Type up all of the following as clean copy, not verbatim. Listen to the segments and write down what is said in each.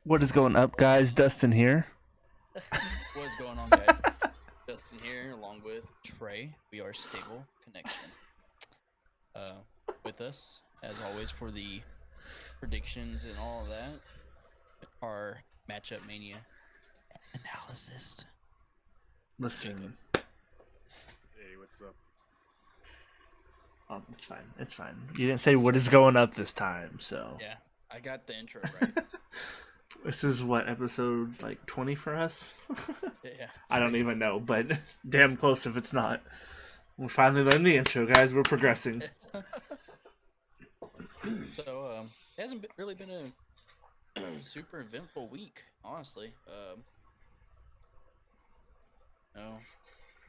What is going up, guys? Dustin here. What is going on, guys? Justin here, along with Trey. We are Stable Connection. With us, as always, for the predictions and all of that, our MatchupMania analysis. Listen. Hey, what's up? Oh, it's fine. It's fine. You didn't say what is going up this time, so. Yeah, I got the intro right. This is what, episode like 20 for us? Yeah. I don't even know, but damn close if it's not. We're finally learning the intro, guys. We're progressing. So, it hasn't really been a super eventful week, honestly.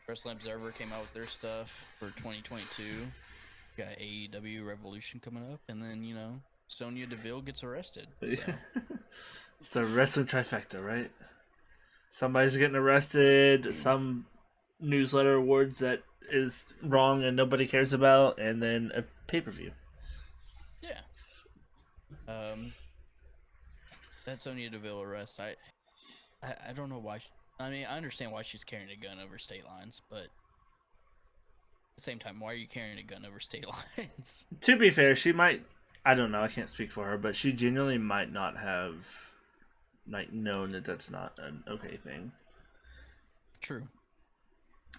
Wrestling Observer came out with their stuff for 2022. Got AEW Revolution coming up, and then Sonya Deville gets arrested. So. It's the wrestling trifecta, right? Somebody's getting arrested, some newsletter awards that is wrong and nobody cares about, and then a pay-per-view. Yeah. That Sonya Deville arrest, I don't know why. I mean, I understand why she's carrying a gun over state lines, but at the same time, why are you carrying a gun over state lines? To be fair, she might. I don't know. I can't speak for her, but she genuinely might not have known that that's not an okay thing. True.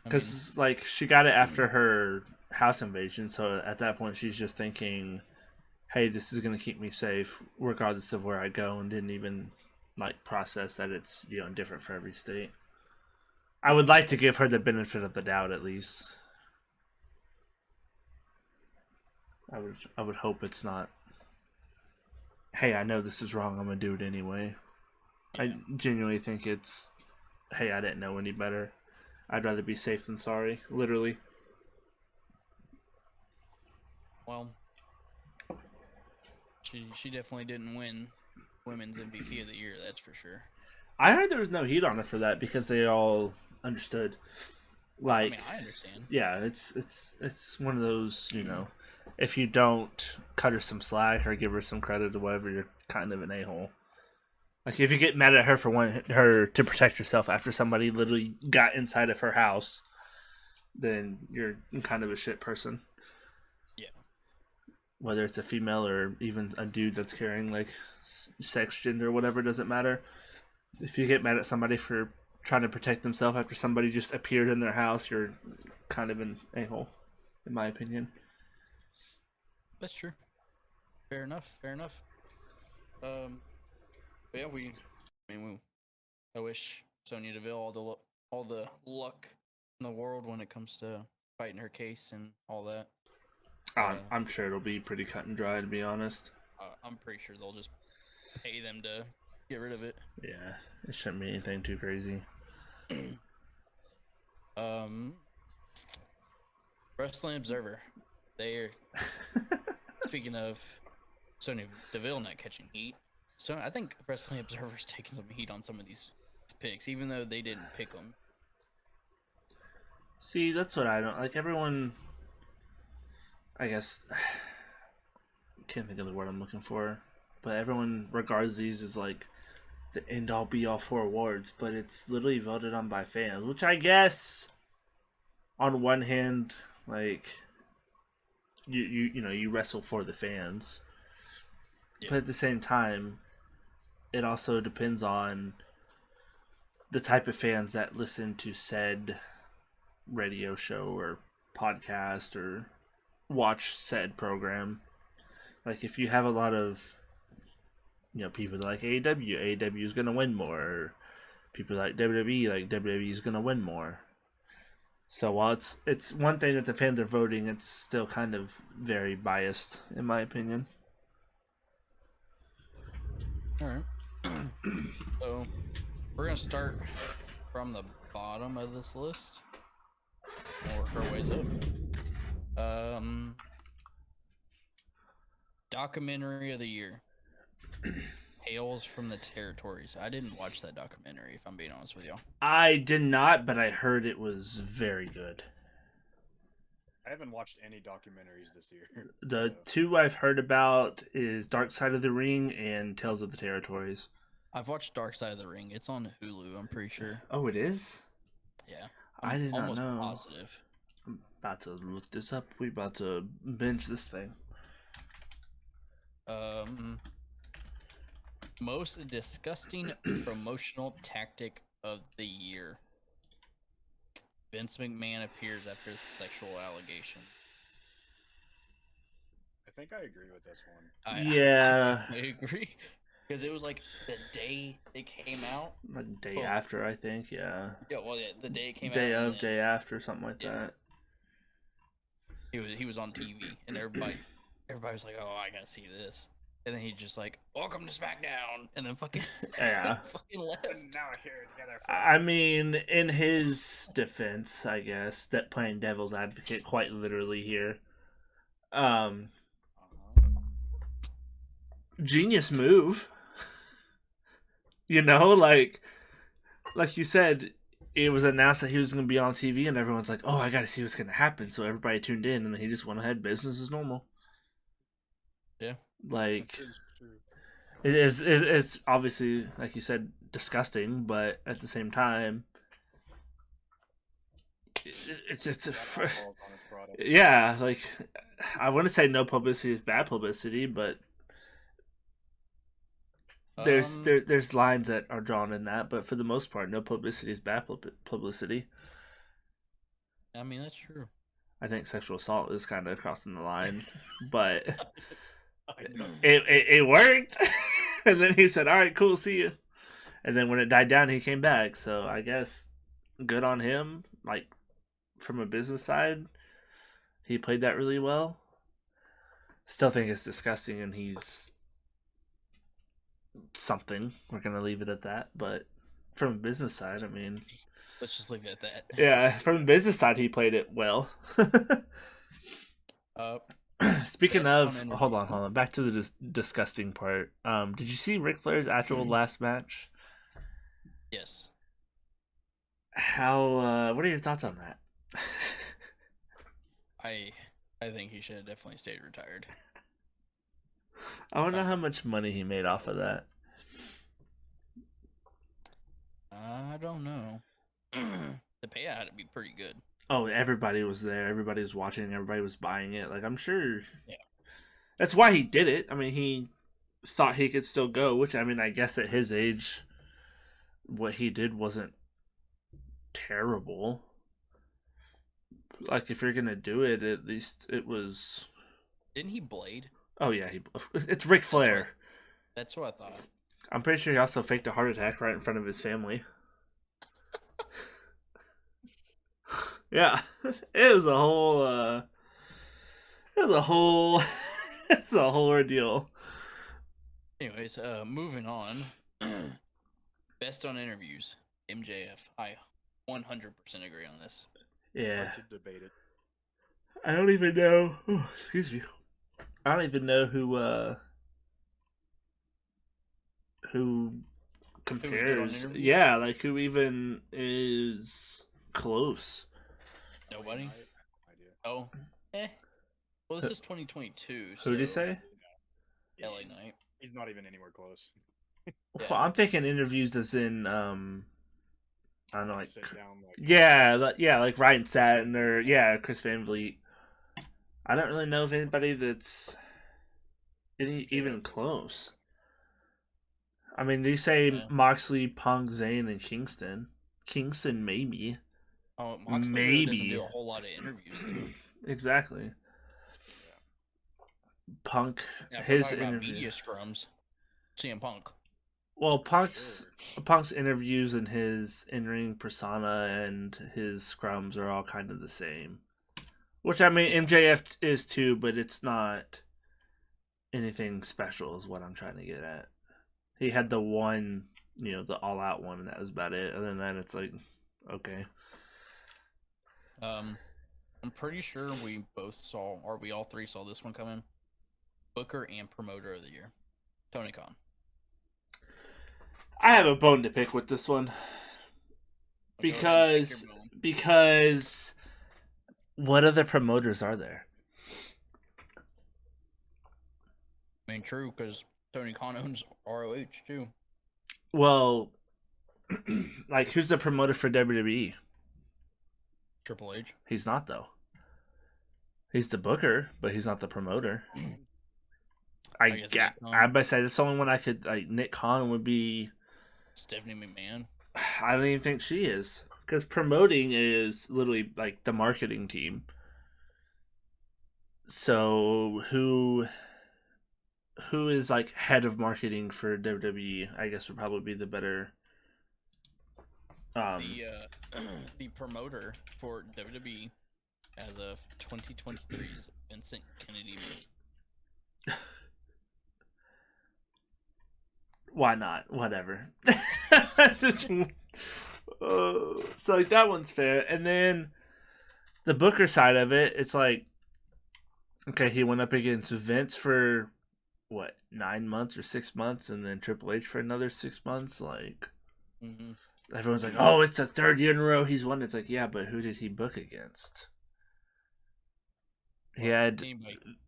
Because she got it after her house invasion, so at that point she's just thinking, "Hey, this is gonna keep me safe, regardless of where I go," and didn't even process that it's different for every state. I would like to give her the benefit of the doubt at least. I would hope it's not, "Hey, I know this is wrong, I'm gonna do it anyway." Yeah. I genuinely think it's, "Hey, I didn't know any better. I'd rather be safe than sorry," literally. Well, she definitely didn't win Women's MVP of the Year, that's for sure. I heard there was no heat on her for that because they all understood. I understand. Yeah, it's one of those, if you don't cut her some slack or give her some credit or whatever, you're kind of an a-hole. Like, if you get mad at her for wanting her to protect herself after somebody literally got inside of her house, then you're kind of a shit person. Yeah. Whether it's a female or even a dude that's carrying, sex, gender, whatever, doesn't matter. If you get mad at somebody for trying to protect themselves after somebody just appeared in their house, you're kind of an a-hole, in my opinion. That's true. Fair enough. Yeah, I wish Sonya Deville all the luck in the world when it comes to fighting her case and all that. I'm sure it'll be pretty cut and dry, to be honest. I'm pretty sure they'll just pay them to get rid of it. Yeah, it shouldn't be anything too crazy. Wrestling Observer. They're speaking of Sonya Deville not catching heat. So I think Wrestling Observer's taking some heat on some of these picks, even though they didn't pick them. See, that's what I don't like. Everyone, I guess, can't think of the word I'm looking for, but everyone regards these as the end all be all for awards, but it's literally voted on by fans, which I guess, on one hand, you wrestle for the fans, yeah. But at the same time, it also depends on the type of fans that listen to said radio show or podcast or watch said program. If you have a lot of people that like AEW is going to win more, or people like WWE is going to win more. So while it's one thing that the fans are voting, it's still kind of very biased, in my opinion. All right. So we're gonna start from the bottom of this list and work our ways up. Documentary of the year. Tales from the Territories. I didn't watch that documentary, if I'm being honest with y'all. I did not, but I heard it was very good. I haven't watched any documentaries this year. The two I've heard about is Dark Side of the Ring and Tales of the Territories. I've watched Dark Side of the Ring. It's on Hulu, I'm pretty sure. Oh, it is? Yeah. I I'm did not almost know. positive. I'm about to look this up. We about to binge this thing. Most disgusting promotional tactic of the year. Vince McMahon appears after sexual allegation. I think I agree with this one. Yeah. I agree. Because it was like the day it came out. The day after, I think, yeah. Yeah, well, yeah, the day it came Day out. of, day after, something like that. He was on TV, and everybody was like, "Oh, I gotta see this." And then he just like, "Welcome to SmackDown," and then fucking fucking left. And now we're here together. I mean, in his defense, I guess, that playing devil's advocate quite literally here. Genius move. You know, like you said, it was announced that he was going to be on TV, and everyone's like, "Oh, I got to see what's going to happen." So everybody tuned in, and then he just went ahead, business as normal. Yeah, like it's obviously, like you said, disgusting, but at the same time, it's yeah. Like, I wouldn't say no publicity is bad publicity, but there's lines that are drawn in that. But for the most part, no publicity is bad publicity. I mean, that's true. I think sexual assault is kind of crossing the line, but it worked. And then he said, "All right, cool, see you." And then when it died down, he came back. So I guess good on him. Like, from a business side, he played that really well. Still think it's disgusting, and he's something. We're gonna leave it at that. But from a business side, I mean, let's just leave it at that. Yeah, from a business side, he played it well. Speaking of, hold on. Back to the disgusting part. Did you see Ric Flair's actual last match? Yes. How? What are your thoughts on that? I think he should have definitely stayed retired. I wonder how much money he made off of that. I don't know. The payout had to be pretty good. Oh, everybody was there. Everybody was watching. Everybody was buying it. Like, I'm sure. Yeah. That's why he did it. I mean, he thought he could still go, which, I mean, I guess at his age, what he did wasn't terrible. Like, if you're gonna do it, at least it was. Didn't he blade? Oh yeah, it's Ric Flair. That's what I thought. I'm pretty sure he also faked a heart attack right in front of his family. Yeah, it was a whole. It's a whole ordeal. Anyways, moving on. Best on interviews, MJF. I 100% agree on this. Yeah. Hard to debate it. I don't even know. Oh, excuse me. I don't even know who compares. Yeah, like who even is close. Nobody. Oh, well, this is 2022. Who did he say? LA Knight. He's not even anywhere close. Well, I'm thinking interviews as in I don't know, like sit down, like Ryan Satin or Chris Van Vliet. I don't really know of anybody that's even close. I mean, they say Moxley, Punk, Zayn, and Kingston. Kingston, maybe. Oh, Moxley really doesn't do a whole lot of interviews, though. Exactly. Yeah. Punk, his interview. Media scrums. CM Punk. Well, Punk's interviews and his in-ring persona and his scrums are all kind of the same. Which, I mean, MJF is too, but it's not anything special is what I'm trying to get at. He had the one, the all-out one, and that was about it. Other than that, it's like, okay. I'm pretty sure we all three saw this one coming. Booker and Promoter of the Year. Tony Khan. I have a bone to pick with this one. Because what other promoters are there? I mean, true, because Tony Khan owns ROH, too. Well, like, who's the promoter for WWE? Triple H. He's not, though. He's the booker, but he's not the promoter. I guess get. Nick Khan. I bet say that's the only one I could like. Nick Khan would be. Stephanie McMahon. I don't even think she is, because promoting is literally like the marketing team. So who is like head of marketing for WWE? I guess would probably be the better. The promoter for WWE as of 2023 is Vincent Kennedy. Why not? Whatever. So like that one's fair, and then the Booker side of it, it's like, okay, he went up against Vince for what 9 months or 6 months, and then Triple H for another 6 months. Like, everyone's like, oh, it's the third year in a row he's won. It's like, yeah, but who did he book against? He had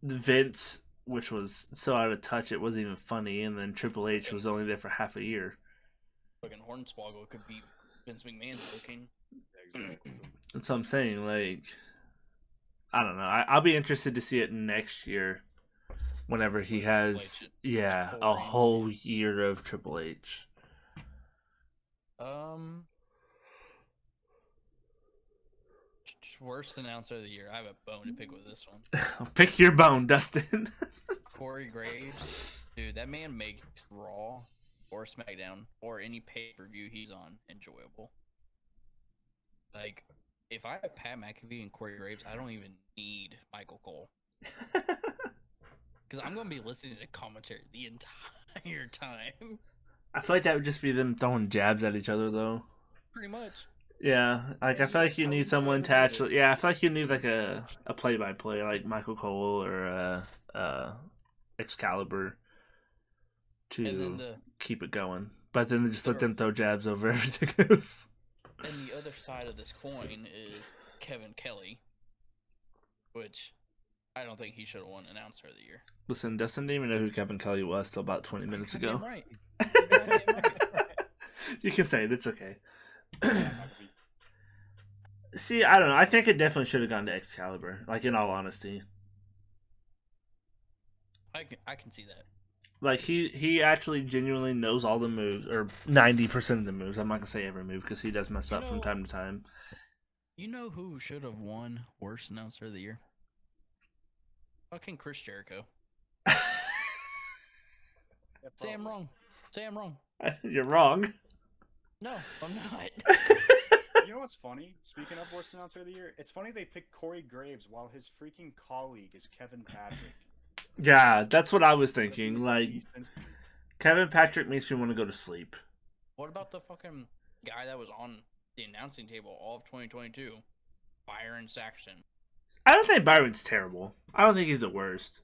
Vince, which was so out of touch it wasn't even funny, and then Triple H was only there for half a year. Fucking Hornswoggle could beat Vince McMahon's booking. That's what I'm saying. Like, I don't know. I'll be interested to see it next year, whenever he has a whole year of Triple H. Worst announcer of the year. I have a bone to pick with this one. Pick your bone, Dustin. Corey Graves, dude, that man makes Raw or SmackDown or any pay-per-view he's on enjoyable. Like, if I have Pat McAfee and Corey Graves, I don't even need Michael Cole. Because I'm going to be listening to commentary the entire time. I feel like that would just be them throwing jabs at each other, though. Pretty much. Yeah, like I feel like you need someone to actually. Yeah, I feel like you need like a play-by-play, like Michael Cole or Excalibur to keep it going. But then just let them throw jabs over everything else. And the other side of this coin is Kevin Kelly, which I don't think he should have won Announcer of the Year. Listen, Dustin didn't even know who Kevin Kelly was till about 20 minutes ago. Right. You can say it. It's okay. See, I don't know. I think it definitely should have gone to Excalibur. Like, in all honesty, I can see that. Like, he actually genuinely knows all the moves, or 90% of the moves. I'm not gonna say every move because he does mess up from time to time. You know who should have won Worst Announcer of the Year? Fucking Chris Jericho. Say I'm wrong. You're wrong. No, I'm not. You know what's funny? Speaking of Worst Announcer of the Year, it's funny they picked Corey Graves while his freaking colleague is Kevin Patrick. Yeah, that's what I was thinking. Like, Kevin Patrick makes me want to go to sleep. What about the fucking guy that was on the announcing table all of 2022? Byron Saxton. I don't think Byron's terrible. I don't think he's the worst.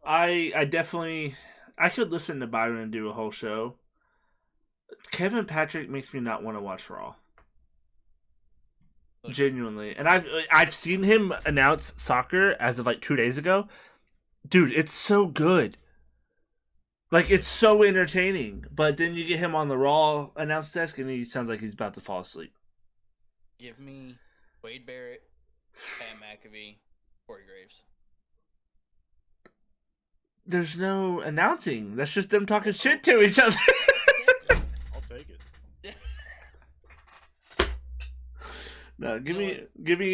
I definitely... I could listen to Byron do a whole show. Kevin Patrick makes me not want to watch Raw. Genuinely. And I've seen him announce soccer as of like 2 days ago. Dude, it's so good. Like, it's so entertaining. But then you get him on the Raw announce desk and he sounds like he's about to fall asleep. Give me Wade Barrett, Pat McAfee, Corey Graves. There's no announcing. That's just them talking shit to each other. I'll take it. No, give me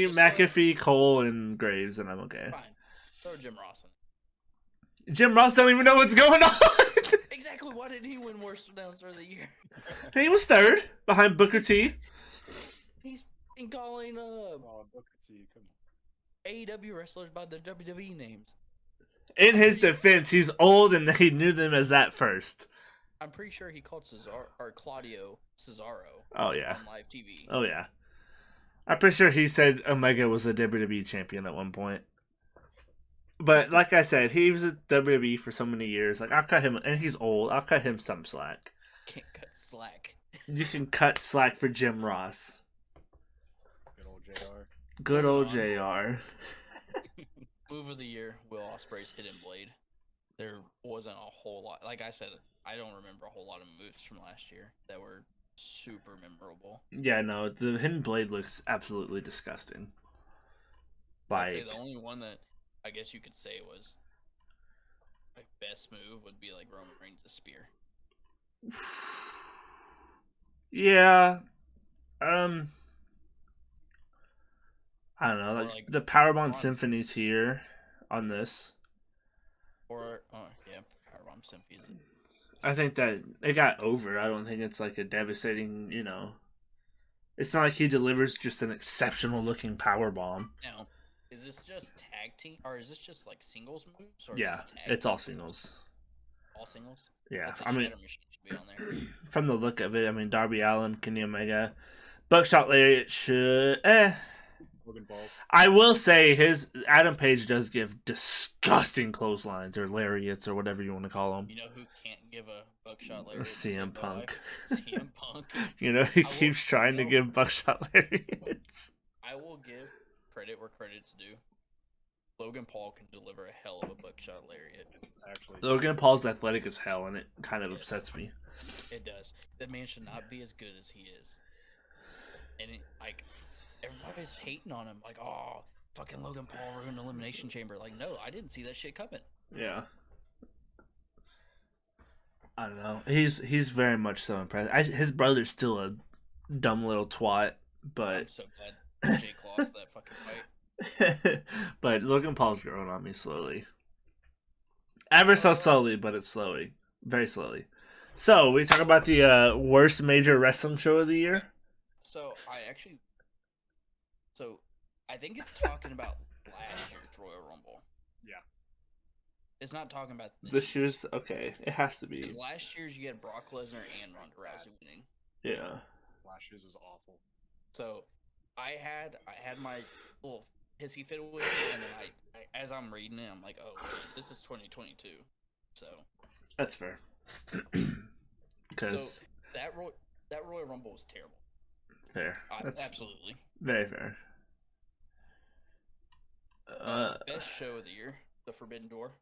McAfee, Cole, and Graves, and I'm okay. Fine. Throw Jim Ross in. Jim Ross don't even know what's going on. Exactly. Why did he win Worst Announcer of the Year? He was third behind Booker T. He's calling Booker T. Come on. AEW wrestlers by their WWE names. In his defense, he's old and he knew them as that first. I'm pretty sure he called Claudio Cesaro. Oh yeah. On live TV. Oh yeah. I'm pretty sure he said Omega was a WWE champion at one point. But like I said, he was a WWE for so many years. Like, I'll cut him, and he's old. I'll cut him some slack. Can't cut slack. You can cut slack for Jim Ross. Good old JR. Good old JR. Move of the year: Will Ospreay's Hidden Blade. there wasn't a whole lot. Like I said, I don't remember a whole lot of moves from last year that were super memorable. Yeah, no, the Hidden Blade looks absolutely disgusting. I'd say the only one that I guess you could say was like best move would be like Roman Reigns' spear. Yeah. I don't know. Like the Powerbomb Symphony's here on this. Or Powerbomb Symphony's. I think that it got over. I don't think it's like a devastating, It's not like he delivers just an exceptional looking powerbomb. Now, is this just tag team, or is this just like singles moves? Or yeah, is this tag it's all singles. All singles? Yeah, I mean, should be on there. From the look of it, I mean, Darby Allin, Kenny Omega, Buckshot Lariat should. Logan Paul's. I will say Adam Page does give disgusting clotheslines or lariats or whatever you want to call them. You know who can't give a buckshot lariat? CM Punk. CM Punk. He keeps trying to give buckshot lariats. I will give credit where credit's due. Logan Paul can deliver a hell of a buckshot lariat. Logan Paul's athletic as hell, and it kind of upsets me. It does. That man should not be as good as he is. And everybody's hating on him, like, oh, fucking Logan Paul ruined Elimination Chamber. Like, no, I didn't see that shit coming. Yeah. I don't know. He's very much so impressive. His brother's still a dumb little twat, but I'm so glad Jake lost that fucking fight. But Logan Paul's growing on me slowly. Ever so slowly, but it's slowly. Very slowly. So, we talk about the worst major wrestling show of the year? So, I think it's talking about last year's Royal Rumble. Yeah. It's not talking about this year's. Okay, it has to be. Because last year's you had Brock Lesnar and Ronda Rousey winning. Yeah. Last year's was awful. So, I had my little hissy fit with it, and then I as I'm reading it, I'm like, oh, this is 2022. So. That's fair. Because so that Royal Rumble was terrible. Fair. Absolutely. Very fair. Best show of the year, The Forbidden Door.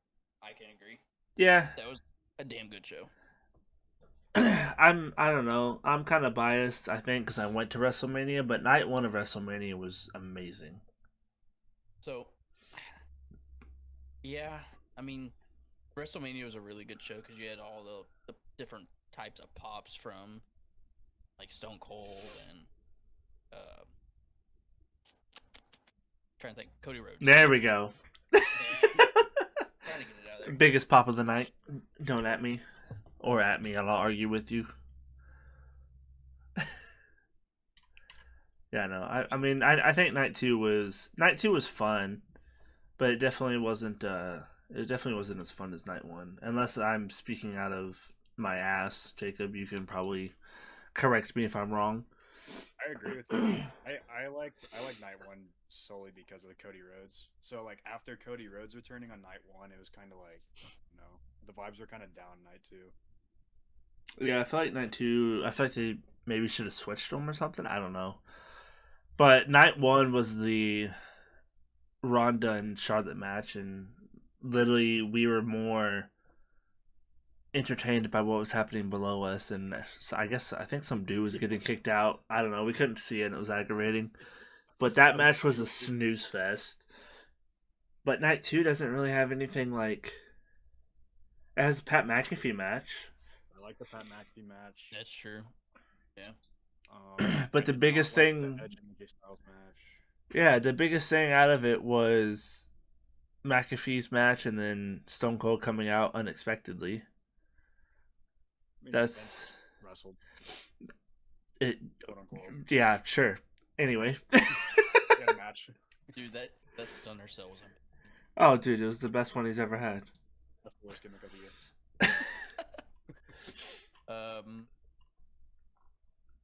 I can agree. Yeah. That was a damn good show. I don't know. I'm kind of biased, I think, because I went to WrestleMania, but night one of WrestleMania was amazing. So, yeah, I mean, WrestleMania was a really good show because you had all the different types of pops from, like, Stone Cold and trying to think, Cody Rhodes. There we go. Trying to get it out of there. Biggest pop of the night. Don't at me. Or at me, I'll argue with you. Yeah, no. I mean, I think night two was fun, but it definitely wasn't as fun as night one. Unless I'm speaking out of my ass, Jacob, you can probably correct me if I'm wrong. I agree with you. I liked night one solely because of the Cody Rhodes. So like after Cody Rhodes returning on night one, it was kind of like, the vibes were kind of down night two. Yeah, I feel like night two. I feel like they maybe should have switched them or something. I don't know. But night one was the Ronda and Charlotte match, and literally we were more entertained by what was happening below us. And so I think some dude was getting kicked out. I don't know. We couldn't see it, and it was aggravating. But that match was a snooze fest. But night two doesn't really have anything like. It has a Pat McAfee match. I like the Pat McAfee match. That's true. Yeah. But the biggest thing, the biggest thing out of it was McAfee's match, and then Stone Cold coming out unexpectedly. That's wrestled. It. Yeah, sure. Anyway. Match. Dude, that stunner cell was. Oh, dude, it was the best one he's ever had. That's the worst gimmick of the year.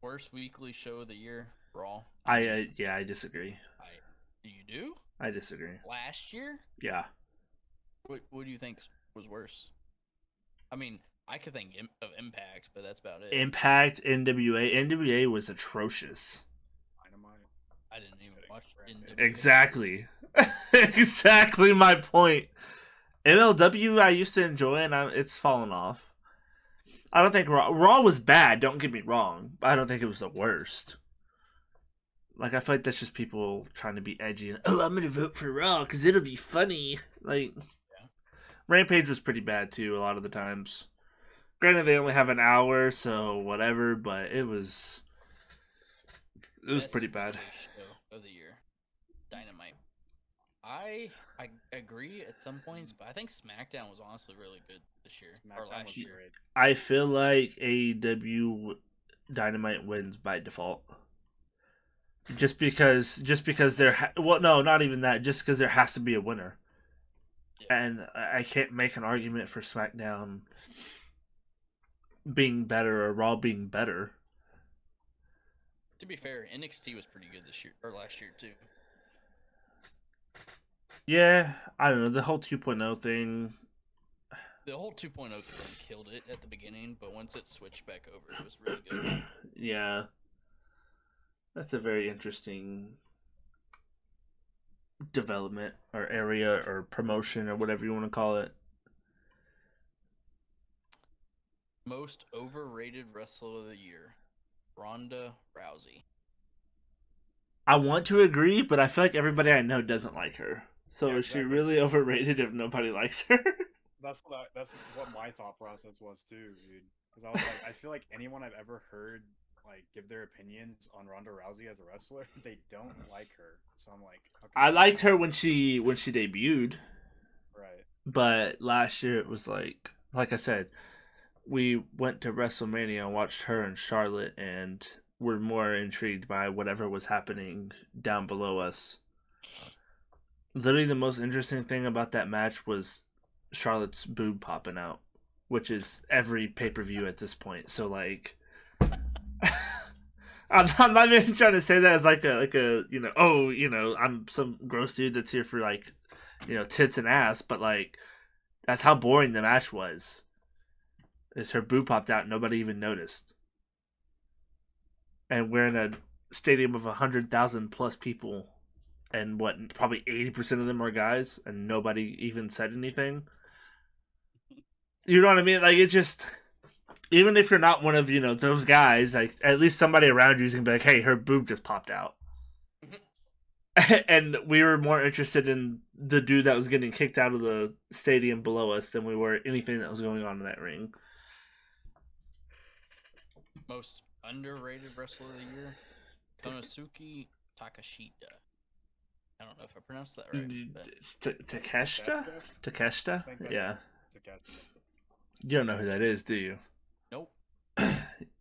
Worst weekly show of the year, Raw. I disagree. You do? I disagree. Last year? Yeah. What do you think was worse? I mean, I could think of Impact, but that's about it. Impact, NWA was atrocious. Dynamite. I didn't even watch NWA. Exactly. Exactly my point. MLW I used to enjoy, and it's fallen off. I don't think Raw was bad. Don't get me wrong, but I don't think it was the worst. Like, I feel like that's just people trying to be edgy. And, oh, I'm gonna vote for Raw because it'll be funny. Like, Rampage was pretty bad too a lot of the times. Granted, they only have an hour, so whatever. But it was pretty bad. Show of the year, Dynamite. I agree at some points, but I think SmackDown was honestly really good this year or last year. Great. I feel like AEW Dynamite wins by default. Just because no, not even that. Just because there has to be a winner, and I can't make an argument for SmackDown being better or Raw being better. To be fair, NXT was pretty good this year or last year too. Yeah, I don't know, the whole 2.0 thing. The whole 2.0 killed it at the beginning, but once it switched back over, it was really good. Yeah. That's a very interesting development or area or promotion or whatever you want to call it. Most overrated wrestler of the year, Ronda Rousey. I want to agree, but I feel like everybody I know doesn't like her. So is she really overrated if nobody likes her? That's what my thought process was too, dude. Because I was like, I feel like anyone I've ever heard like give their opinions on Ronda Rousey as a wrestler, they don't like her. So I'm like, okay. I liked her when she debuted. Right. But last year it was like I said, we went to WrestleMania and watched her and Charlotte, and were more intrigued by whatever was happening down below us. Literally, the most interesting thing about that match was Charlotte's boob popping out, which is every pay-per-view at this point. So, like, I'm not even trying to say that as like a I'm some gross dude that's here for like, tits and ass, but like, that's how boring the match was. Is her boob popped out and nobody even noticed. And we're in a stadium of 100,000 plus people, and probably 80% of them are guys, and nobody even said anything. You know what I mean? Like, it just, even if you're not one of, those guys, like, at least somebody around you is going to be like, hey, her boob just popped out. And we were more interested in the dude that was getting kicked out of the stadium below us than we were anything that was going on in that ring. Most underrated wrestler of the year, Konosuke Takeshita. I don't know if I pronounced that right. But... Takeshita? Yeah. You don't know who that is, do you? Nope.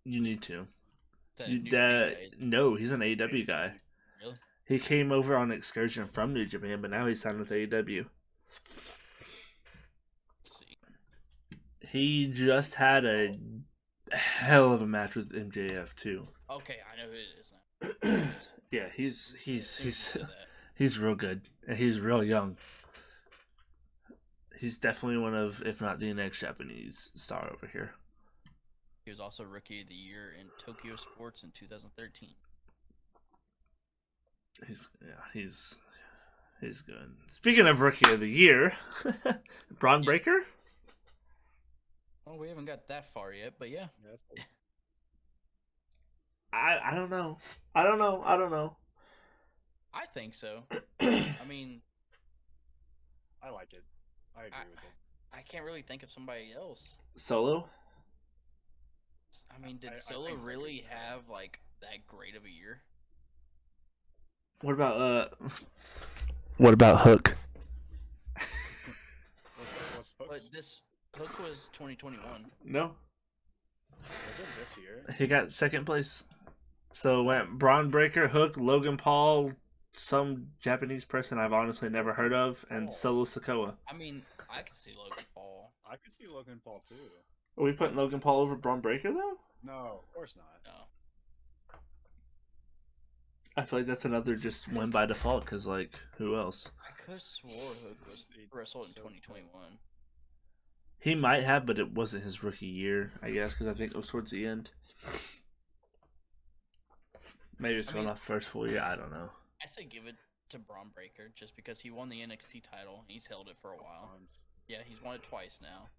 You need to. No, he's an AEW guy. Really? He came over on excursion from New Japan, but now he's signed with AEW. Let's see. He just had a hell of a match with MJF too. Okay, I know who it is now. Yeah, he's real good, and he's real young. He's definitely one of, if not the next Japanese star over here. He was also Rookie of the Year in Tokyo Sports in 2013. He's good. Speaking of Rookie of the Year, Braun Breaker. Well, we haven't got that far yet, but yeah. I don't know. I don't know. I think so. I mean, I like it. I agree with it. I can't really think of somebody else. Solo? I mean, did Solo really have like that great of a year? What about Hook? What's But this Hook was 2021. No. Was it this year? He got second place. So went Braun Breaker, Hook, Logan Paul, some Japanese person I've honestly never heard of, and Solo Sikoa. I mean, I could see Logan Paul. I could see Logan Paul too. Are we putting Logan Paul over Braun Breaker though? No, of course not. No. I feel like that's another just win by default, because, like, who else? I could have swore Hook was wrestled in 2021. He might have, but it wasn't his rookie year, I guess, because I think it was towards the end. Maybe it's going off first full year, I don't know. I say give it to Braun Breaker, just because he won the NXT title. He's held it for a while. Yeah, won it twice now.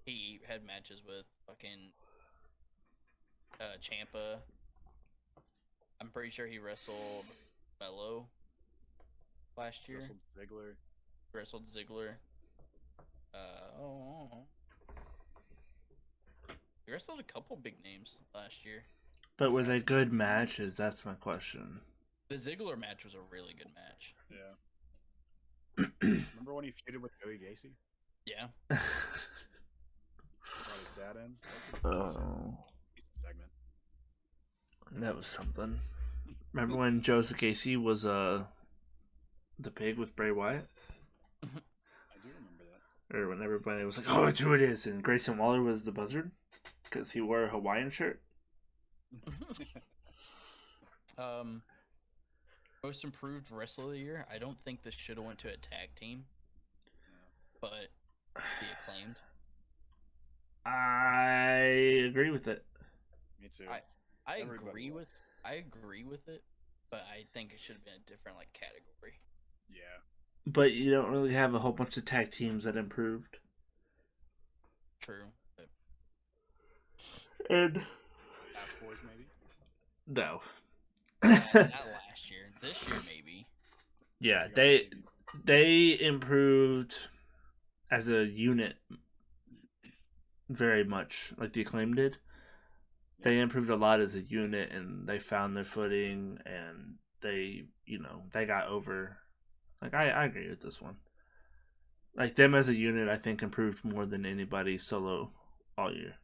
He had matches with fucking Ciampa. I'm pretty sure he wrestled Mello last year. Wrestled Ziggler. He wrestled a couple big names last year. But were they good matches? That's my question. The Ziggler match was a really good match. Yeah. Remember when he feuded with Joey Gacy? Yeah. Brought his dad in. Oh. Segment. That was something. Remember when Joseph Gacy was the pig with Bray Wyatt? I do remember that. Or when everybody was like, "Oh, it's who it is," and Grayson Waller was the buzzard because he wore a Hawaiian shirt. Most improved wrestler of the year. I don't think this should have went to a tag team, but the Acclaimed. I agree with it. Me too. I agree with it, but I think it should have been a different category. Yeah. But you don't really have a whole bunch of tag teams that improved. True. But... And Fast Boys, maybe? no. Not last year. This year, maybe. Yeah, they improved as a unit very much, like the Acclaim did. They improved a lot as a unit, and they found their footing, and they got over. Like, I agree with this one. Like, them as a unit, I think, improved more than anybody solo all year.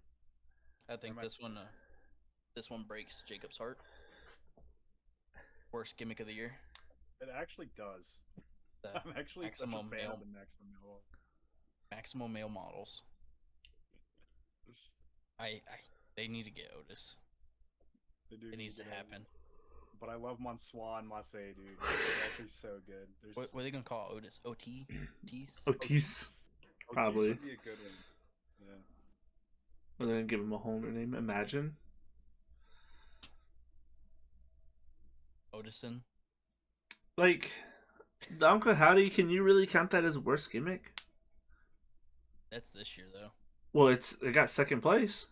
I think this one breaks Jacob's heart. Worst gimmick of the year. It actually does. I'm actually such a fan of the Maximum male models. They need to get Otis. It needs to happen. But I love Mansoor and Masse, dude. It's actually so good. What are they gonna call Otis? Otis? Otis. Probably. Would be a good one. Yeah. We're gonna give him a whole new name. Imagine. Otison. Like, the Uncle Howdy, can you really count that as worst gimmick? That's this year, though. Well, it got second place.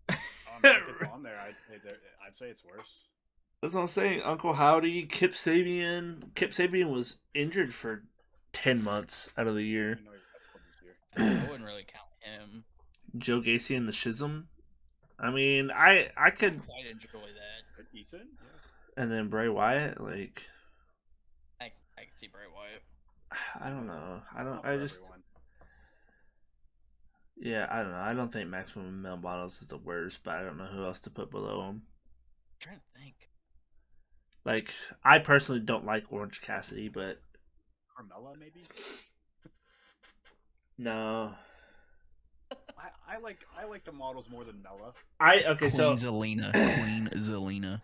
If it's on there, I'd say it's worse. That's what I'm saying. Uncle Howdy, Kip Sabian. Kip Sabian was injured for 10 months out of the year. I wouldn't really count him. Joe Gacy and the Schism. I mean, I could quite enjoy that. Decent, yeah. And then Bray Wyatt, like, I can see Bray Wyatt. I don't know. I don't know. I don't think Maximum Male Models is the worst, but I don't know who else to put below him. I'm trying to think. Like, I personally don't like Orange Cassidy, but Carmella, maybe? No. I like the models more than Mella. Queen Zelina. Queen Zelina.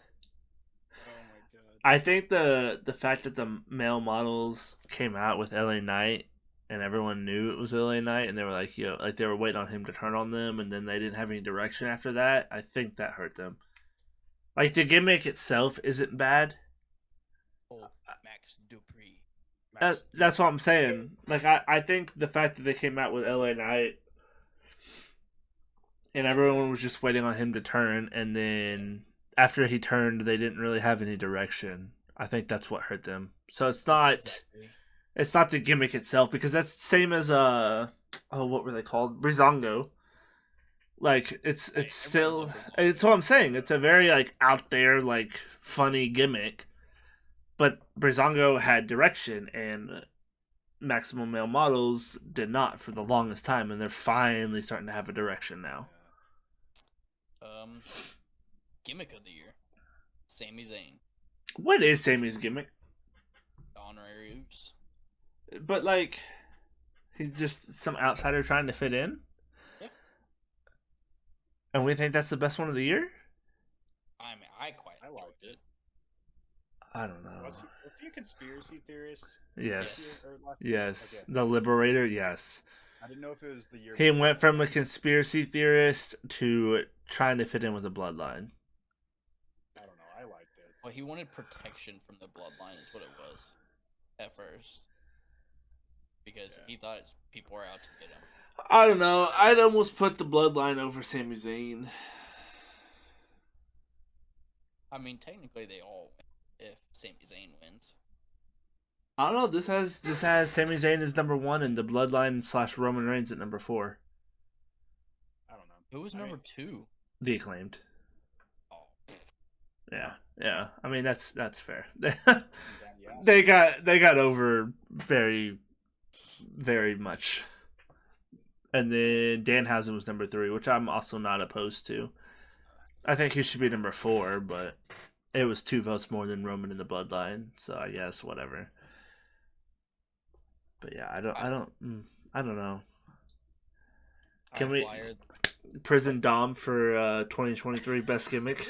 Oh my god. I think the fact that the male models came out with LA Knight and everyone knew it was LA Knight and they were like, they were waiting on him to turn on them, and then they didn't have any direction after that. I think that hurt them. Like, the gimmick itself isn't bad. Oh, Max Dupree. That's what I'm saying. Like, I think the fact that they came out with LA Knight and everyone was just waiting on him to turn, and then after he turned, they didn't really have any direction. I think that's what hurt them. So it's not the gimmick itself, because that's the same as what were they called? Brizongo. Like, it's still, it's what I'm saying. It's a very, like, out there, like, funny gimmick. But Brizongo had direction, and Maximum Male Models did not for the longest time, and they're finally starting to have a direction now. Gimmick of the year, Sami Zayn. What is Sami's gimmick? Honorary oops. But, like, he's just some outsider trying to fit in? Yeah. And we think that's the best one of the year? I mean, I quite liked it. I don't know. Was he a conspiracy theorist? Yes. Yes. Okay. The Liberator, yes. I didn't know if it was the year. He went from a conspiracy theorist to trying to fit in with the bloodline. I don't know. I liked it. Well, he wanted protection from the bloodline, is what it was at first. because he thought people were out to get him. I don't know. I'd almost put the Bloodline over Sami Zayn. I mean, technically they all win if Sami Zayn wins. I don't know. This has Sami Zayn as number 1 and the Bloodline / Roman Reigns at number 4. I don't know. Who was number 2? The Acclaimed. Oh. Yeah. I mean, that's fair. Yeah. They got over very, very much. And then Danhausen was number 3, which I'm also not opposed to. I think he should be number 4, but it was 2 votes more than Roman in the Bloodline, so I guess whatever. But yeah, I don't know. Can we Prison Dom for 2023 best gimmick?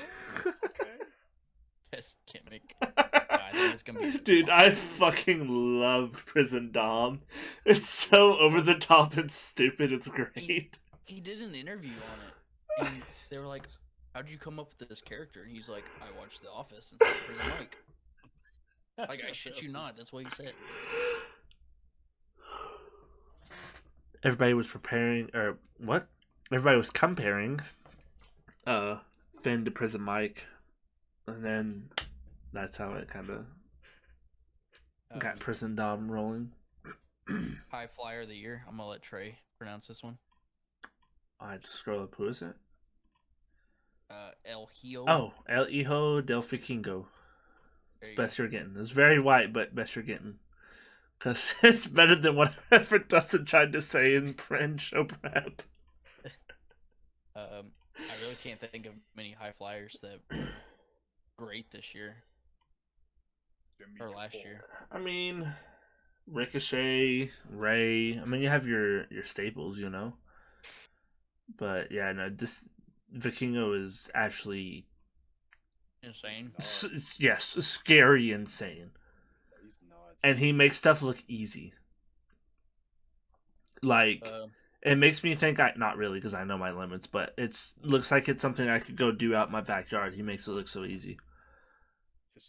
Best gimmick. I think it's gonna be Dude, I fucking love Prison Dom. It's so over the top and stupid. It's great. He did an interview on it, and they were like, "How'd you come up with this character?" And he's like, "I watched The Office and saw Prison Mike." Like, I shit you not. That's what he said. Everybody was Everybody was comparing Finn to Prison Mike, and then that's how it kind of got Prison Dom rolling. High Flyer of the Year. I'm gonna let Trey pronounce this one. I just scroll up. Who is it? El Hijo. Oh, El Hijo del Vikingo. Best you're getting. It's very white, but best you're getting. Because it's better than whatever Dustin tried to say in show prep. I really can't think of many high flyers that were great this year. Or last year. I mean, Ricochet, Ray. I mean, you have your staples, you know. But yeah, no, this Vikingo is actually insane. Yes, scary insane. He's nuts. And he makes stuff look easy. Like, it makes me think, not really, because I know my limits, but looks like it's something I could go do out in my backyard. He makes it look so easy.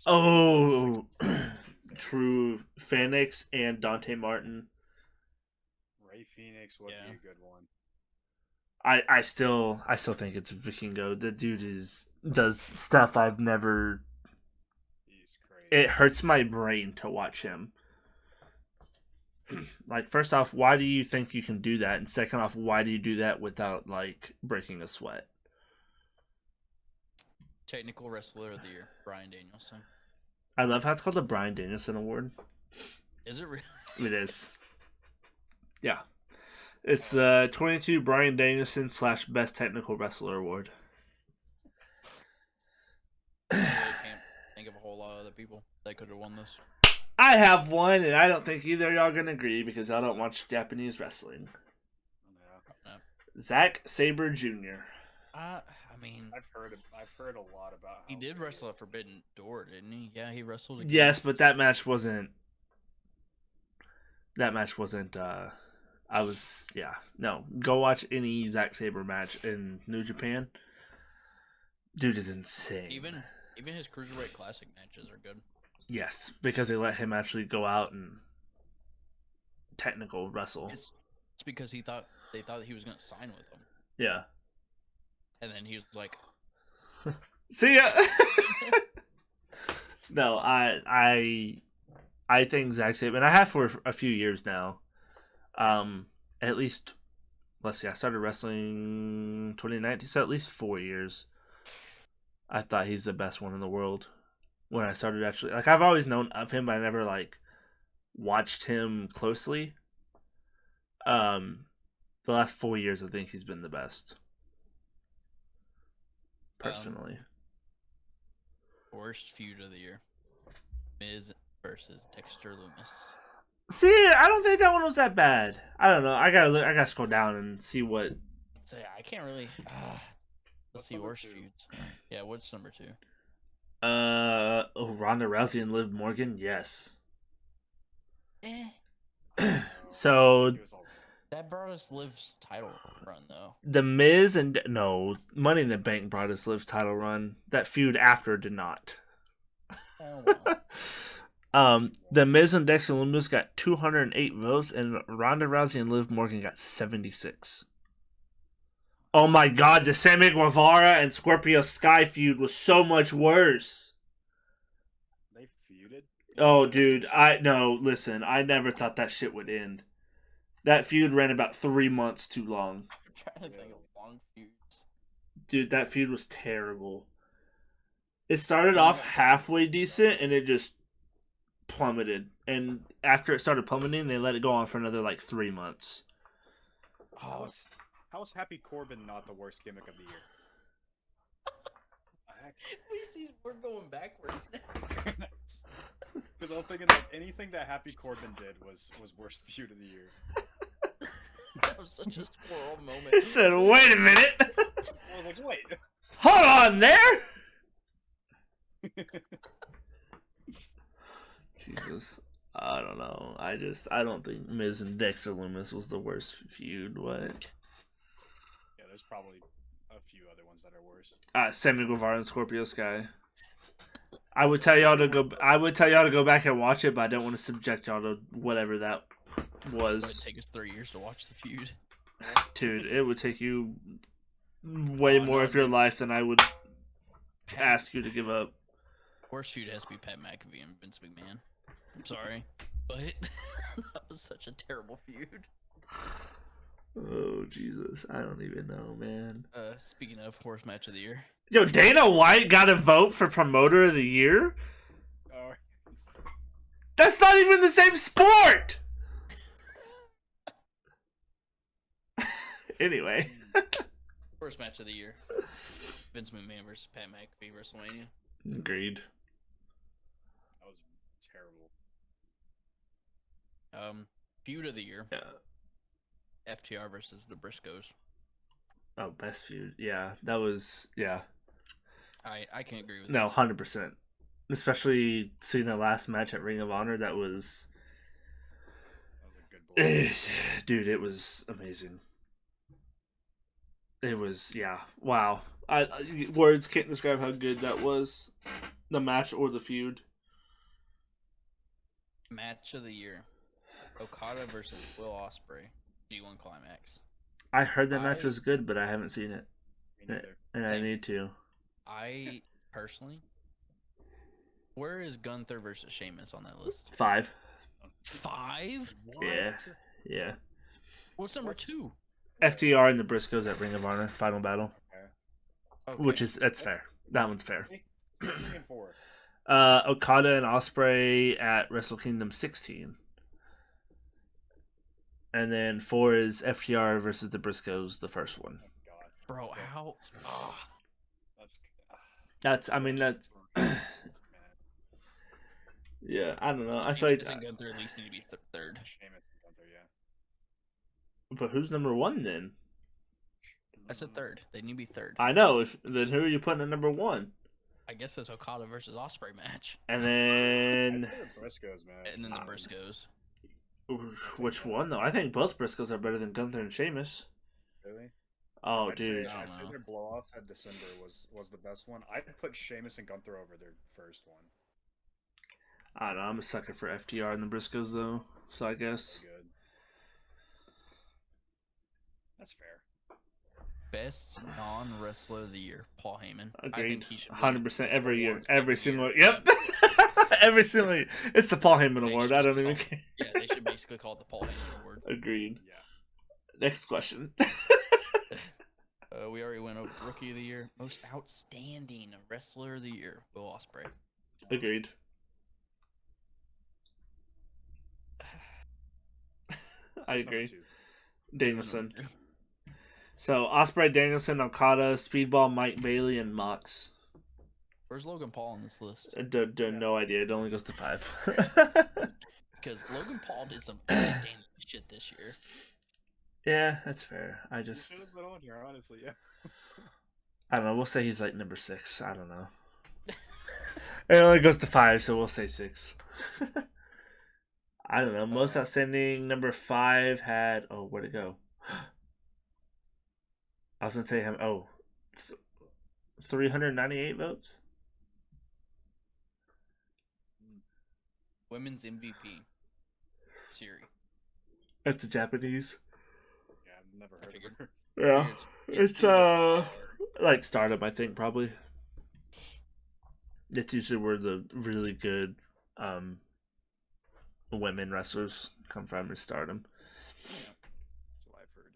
Oh, true. Phoenix and Dante Martin. Ray Phoenix would be a good one. I still think it's Vikingo. The dude does stuff I've never. He's crazy. It hurts my brain to watch him. Like, first off, why do you think you can do that? And second off, why do you do that without, like, breaking a sweat? Technical Wrestler of the Year, Bryan Danielson. I love how it's called the Bryan Danielson Award. Is it really? It is. Yeah. It's the 22 Bryan Danielson / Best Technical Wrestler Award. I really can't think of a whole lot of other people that could have won this. I have one, and I don't think either of y'all are going to agree because I don't watch Japanese wrestling. No. Zack Sabre Jr. I mean, I've heard a lot about. He did wrestle at Forbidden Door, didn't he? Yeah, he wrestled. Against... Yes, but that match wasn't. No. Go watch any Zack Sabre match in New Japan. Dude is insane. Even his Cruiserweight Classic matches are good. Yes, because they let him actually go out and technical wrestle. It's because they thought he was going to sign with them. Yeah. And then he was like, "See ya." No, I think Zack Sabre, and I have for a few years now. At least, let's see, I started wrestling 2019, so at least 4 years. I thought he's the best one in the world. When I started actually, like, I've always known of him, but I never, like, watched him closely. The last 4 years, I think he's been the best. Personally. Worst feud of the year. Miz versus Dexter Lumis. See, I don't think that one was that bad. I don't know. I gotta scroll down and see what. So yeah, I can't really. Let's see, worst feuds. Yeah, what's number 2? Ronda Rousey and Liv Morgan. Yes. So that brought us Liv's title run, though. The Miz and Money in the Bank brought us Liv's title run. That feud after did not. Oh, well. The Miz and Dexter Lumis got 208 votes, and Ronda Rousey and Liv Morgan got 76. Oh my god, the Sammy Guevara and Scorpio Sky feud was so much worse. They feuded? Oh, dude, I never thought that shit would end. That feud ran about 3 months too long. I'm trying to think of long feuds. Dude, that feud was terrible. It started off halfway decent, and it just plummeted. And after it started plummeting, they let it go on for another, 3 months. Oh, How is Happy Corbin not the worst gimmick of the year? we're going backwards now. Because I was thinking that anything that Happy Corbin did was worst feud of the year. That was such a squirrel moment. He said, wait a minute. I was like, wait. Hold on there. Jesus. I don't know. I don't think Miz and Dexter Lumis was the worst feud. What? Yeah, there's probably a few other ones that are worse. Sammy Guevara and Scorpio Sky. I would tell y'all to go back and watch it, but I don't want to subject y'all to whatever that was. It would take us 3 years to watch the feud. Dude, it would take you way more of your life than I would ask you to give up. Worst feud has to be Pat McAfee and Vince McMahon. I'm sorry, but that was such a terrible feud. Oh, Jesus. I don't even know, man. Speaking of worst match of the year. Yo, Dana White got a vote for Promoter of the Year? Oh. That's not even the same sport! Anyway. Worst match of the year. Vince McMahon versus Pat McAfee, WrestleMania. Agreed. That was terrible. Feud of the year. Yeah. FTR versus the Briscoes. Oh, best feud. Yeah, that was, yeah. I can agree with No, this. 100%. Especially seeing the last match at Ring of Honor, that was... That was a good bull. Dude, it was amazing. It was, yeah. Wow. Words can't describe how good that was. The match or the feud. Match of the year. Okada versus Will Ospreay. G1 Climax. I heard that match was good, but I haven't seen it. Me neither. And I need to. I personally, where is Gunther versus Sheamus on that list? 5. 5? What? Yeah. What's number 2? FTR and the Briscoes at Ring of Honor, final battle. Okay. That's fair. That one's fair. 3 and 4. Okada and Ospreay at Wrestle Kingdom 16. And then 4 is FTR versus the Briscoes, the first one. Oh, God. Bro, how? Oh. That's yeah, I don't know. I feel like... Sheamus and Gunther at least need to be third. Sheamus and Gunther, yeah. But who's number 1 then? I said third. They need to be third. I know. Then who are you putting at number 1? I guess that's Okada versus Ospreay match. And then... I think the Briscoes, man. And then the Briscoes. Which one, though? I think both Briscoes are better than Gunther and Sheamus. Really? Oh, I'd dude. Say, I I'd don't say know. their blow off at December was the best one. I'd put Sheamus and Gunther over their first one. I don't know. I'm a sucker for FTR and the Briscoes, though. So I guess. Pretty good. That's fair. Best non-wrestler of the year, Paul Heyman. I Agreed. think he should 100% every year. award Every single year. Yep. Every single year. It's the Paul Heyman They Award. should I don't just even call- care. Yeah, they should basically call it the Paul Heyman Award. Agreed. Yeah. Next question. We already went over Rookie of the Year. Most Outstanding Wrestler of the Year, Will Ospreay. Agreed. I Who's number agree. 2? Danielson. So Ospreay, Danielson, Okada, Speedball, Mike Bailey, and Mox. Where's Logan Paul on this list? No idea. It only goes to 5. Because Logan Paul did some outstanding shit this year. Yeah, that's fair. I Should just... have been on here, honestly, yeah. I don't know. We'll say he's like number 6. I don't know. It only goes to 5, so we'll say 6. I don't know. Most outstanding number 5 had... Oh, where'd it go? I was going to say him... 398 votes? Women's MVP. Siri. It's a Japanese. Yeah, I've never I heard figured. of her. Yeah, it's too like Stardom, I think probably. It's usually where the really good women wrestlers come from is Stardom. Yeah, that's what I've heard.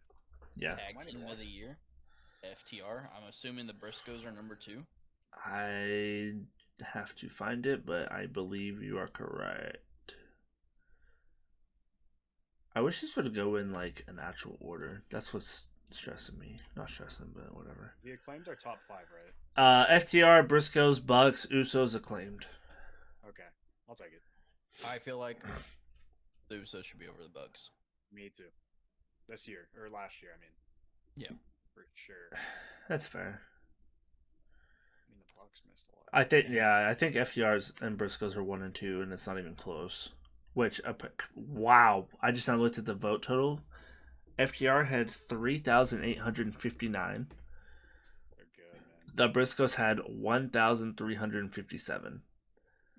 Yeah, Tag Team of the Year. FTR. I'm assuming the Briscoes are number 2. I have to find it, but I believe you are correct. I wish this would go in like an actual order. That's what's stressing me. Not stressing, but whatever. The Acclaimed are top 5, right? FTR, Briscoes, Bucks, Usos, Acclaimed. Okay, I'll take it. I feel like the Usos should be over the Bucks. Me too. This year or last year, I mean. Yeah, for sure. That's fair. I mean, the Bucks missed a lot. I think FTR's and Briscoes are 1 and 2, and it's not even close. Which, wow! I just now looked at the vote total. FTR had 3,859. They're good, man. The Briscoes had 1,357.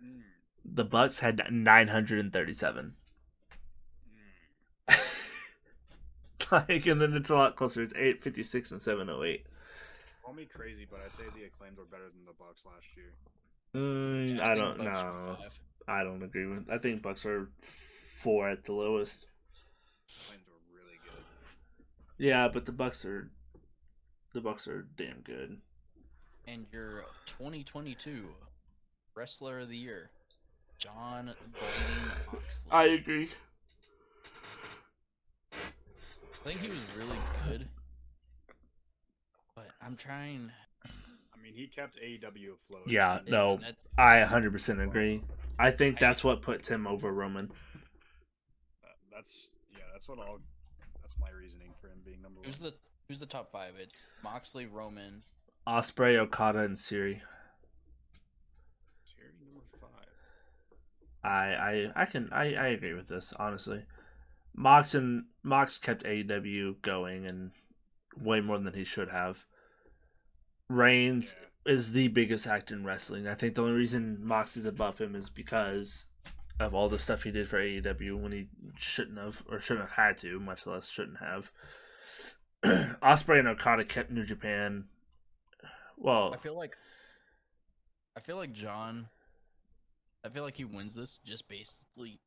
Mm. The Bucks had 937. Like, and then it's a lot closer. It's 856 and 708. Call me crazy, but I'd say the Acclaimed were better than the Bucks last year. I don't know. I don't agree with. I think Bucks are 4 at the lowest. Acclaimed were really good. Yeah, but the Bucks are damn good. And your 2022 Wrestler of the Year, John Blaine Moxley. I agree. I think he was really good, but I'm trying. I mean, he kept AEW afloat. Yeah, no, I 100% agree. I think that's what puts him over Roman. That's my reasoning for him being number 1. Who's the top 5? It's Moxley, Roman, Ospreay, Okada, and Siri. Siri number 5. I agree with this, honestly. Mox kept AEW going and way more than he should have. Reigns is the biggest act in wrestling. I think the only reason Mox is above him is because of all the stuff he did for AEW when he shouldn't have had to, much less shouldn't have. Ospreay and Okada kept New Japan. Well, I feel like John. I feel like he wins this just basically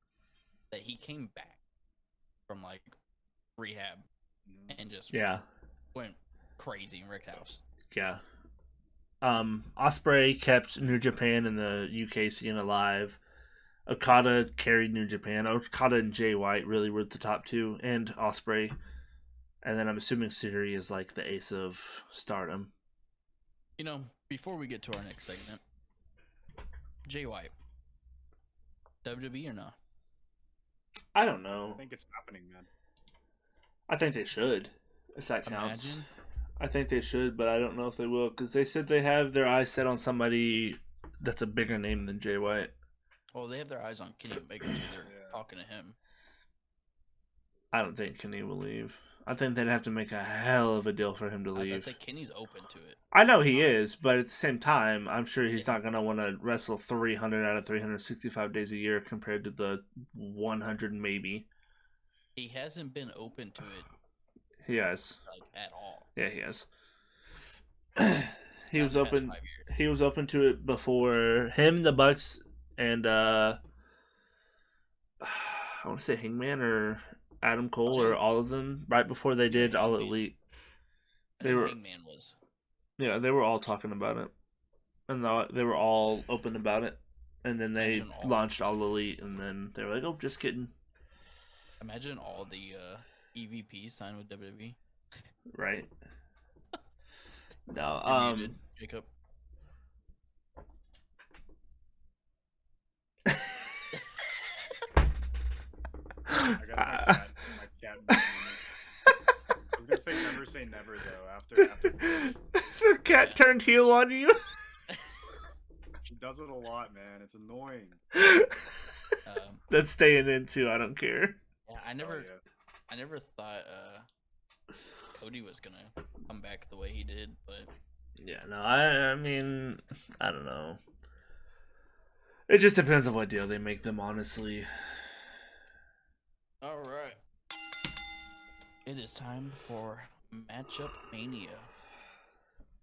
that he came back from like rehab and just went crazy in Rick House. Yeah. Ospreay kept New Japan and the UK scene alive. Okada carried New Japan. Okada and Jay White really were the top 2, and Ospreay. And then I'm assuming Siri is like the ace of Stardom. You know, before we get to our next segment, Jay White, WWE or not? I don't know. I think it's happening, man. I think they should, if that counts. Imagine. I think they should, but I don't know if they will, because they said they have their eyes set on somebody that's a bigger name than Jay White. Well, they have their eyes on Kenny Omega too. They're talking to him. I don't think Kenny will leave. I think they'd have to make a hell of a deal for him to leave. I think Kenny's open to it. I know he is, but at the same time, I'm sure he's not going to want to wrestle 300 out of 365 days a year compared to the 100 maybe. He hasn't been open to it. He has. Like, at all. Yeah, he has. He was open. He was open to it before him, the Bucks, and I want to say Hangman or Adam Cole or all of them. Right before they did All Elite, Hangman was. Yeah, they were all talking about it, and they were all open about it. And then they launched All Elite, and then they were like, "Oh, just kidding." Imagine all the EVPs signed with WWE. Right. No, Jacob. I got my cat. I was gonna say never though. After the cat turned heel on you. She does it a lot, man. It's annoying. That's staying in too. I don't care. Yeah, I never thought Cody was gonna come back the way he did, but yeah, no, I mean, I don't know. It just depends on what deal they make them, honestly. All right. It is time for MatchupMania.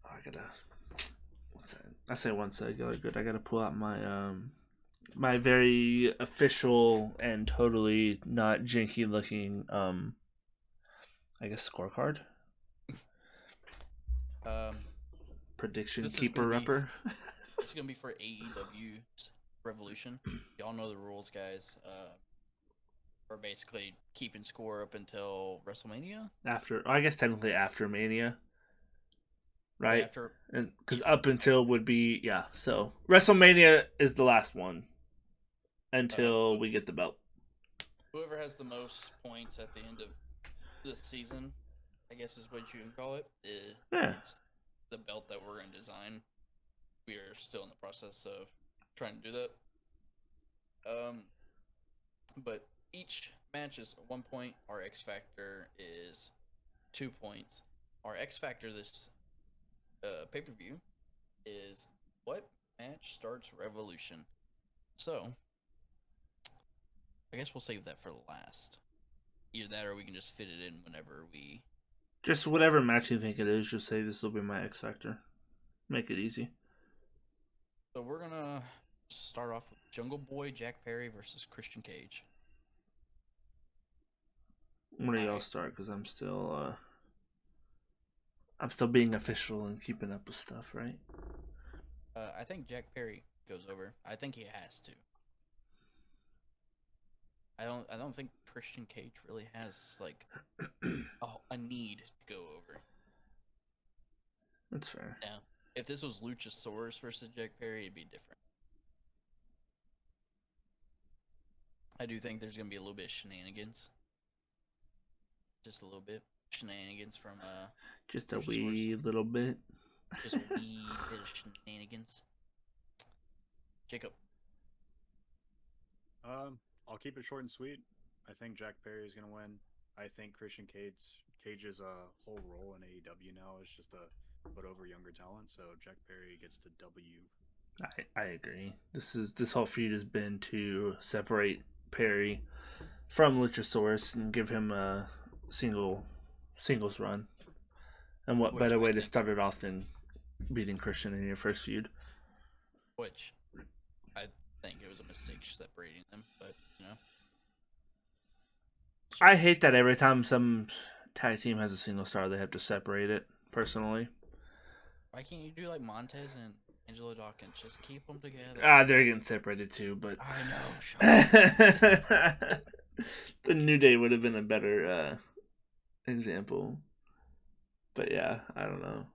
I gotta. I say one sec. Good. I gotta pull out my my very official and totally not janky looking I guess scorecard. Prediction keeper upper. This is gonna be for AEW's Revolution. Y'all know the rules, guys. We're basically keeping score up until WrestleMania. I guess technically after Mania, right? Yeah, after, and because up until would be So WrestleMania is the last one until we get the belt. Whoever has the most points at the end of this season, I guess is what you can call it. It's the belt that we're going to design. We are still in the process of trying to do that. But each match is 1 point. Our X Factor is 2 points. Our X Factor this pay-per-view is what match starts Revolution. So, I guess we'll save that for last. Either that or we can just fit it in whenever we... Just whatever match you think it is, just say this will be my X Factor. Make it easy. So we're going to start off with Jungle Boy Jack Perry versus Christian Cage. When do y'all start? Because I'm still being official and keeping up with stuff, right? I think Jack Perry goes over. I think he has to. I don't think Christian Cage really has like a need to go over. That's fair. Now, if this was Luchasaurus versus Jack Perry, it'd be different. I do think there's gonna be a little bit of shenanigans. Just a little bit shenanigans from just a wee little bit. Just a wee bit of shenanigans. Jacob. I'll keep it short and sweet. I think Jack Perry is gonna win. I think Christian Cage's whole role in AEW now is just to put over younger talent. So Jack Perry gets the W. I agree. This whole feud has been to separate Perry from Luchasaurus and give him a singles run. And what better way to start it off than beating Christian in your first feud? Which I think it was a mistake separating them, but you know. I hate that every time some tag team has a single star, they have to separate it. Personally, why can't you do like Montez and Angelo Dawkins? Just keep them together. They're getting separated too, but I know. The New Day would have been a better example. But yeah, I don't know.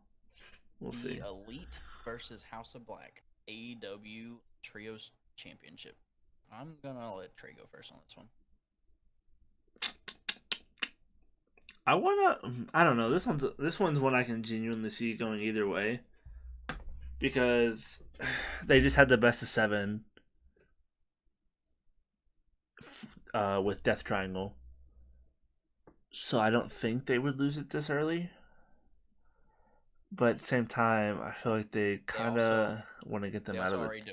We'll see. Elite versus House of Black, AEW Trios Championship. I'm gonna let Trey go first on this one. I don't know. This one's one I can genuinely see going either way, because they just had the best of 7 with Death Triangle, so I don't think they would lose it this early. But at the same time, I feel like they kind of want to get them out of it.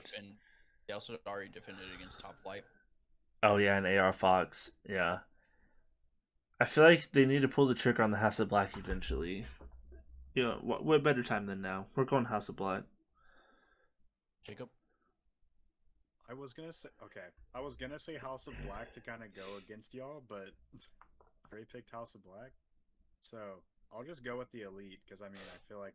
They also already defended against Top Flight. Oh yeah, and AR Fox, yeah. I feel like they need to pull the trigger on the House of Black eventually. You know, what better time than now? We're going House of Black. Jacob? I was gonna say House of Black to kind of go against y'all, but Ray picked House of Black, so I'll just go with the Elite, because I mean, I feel like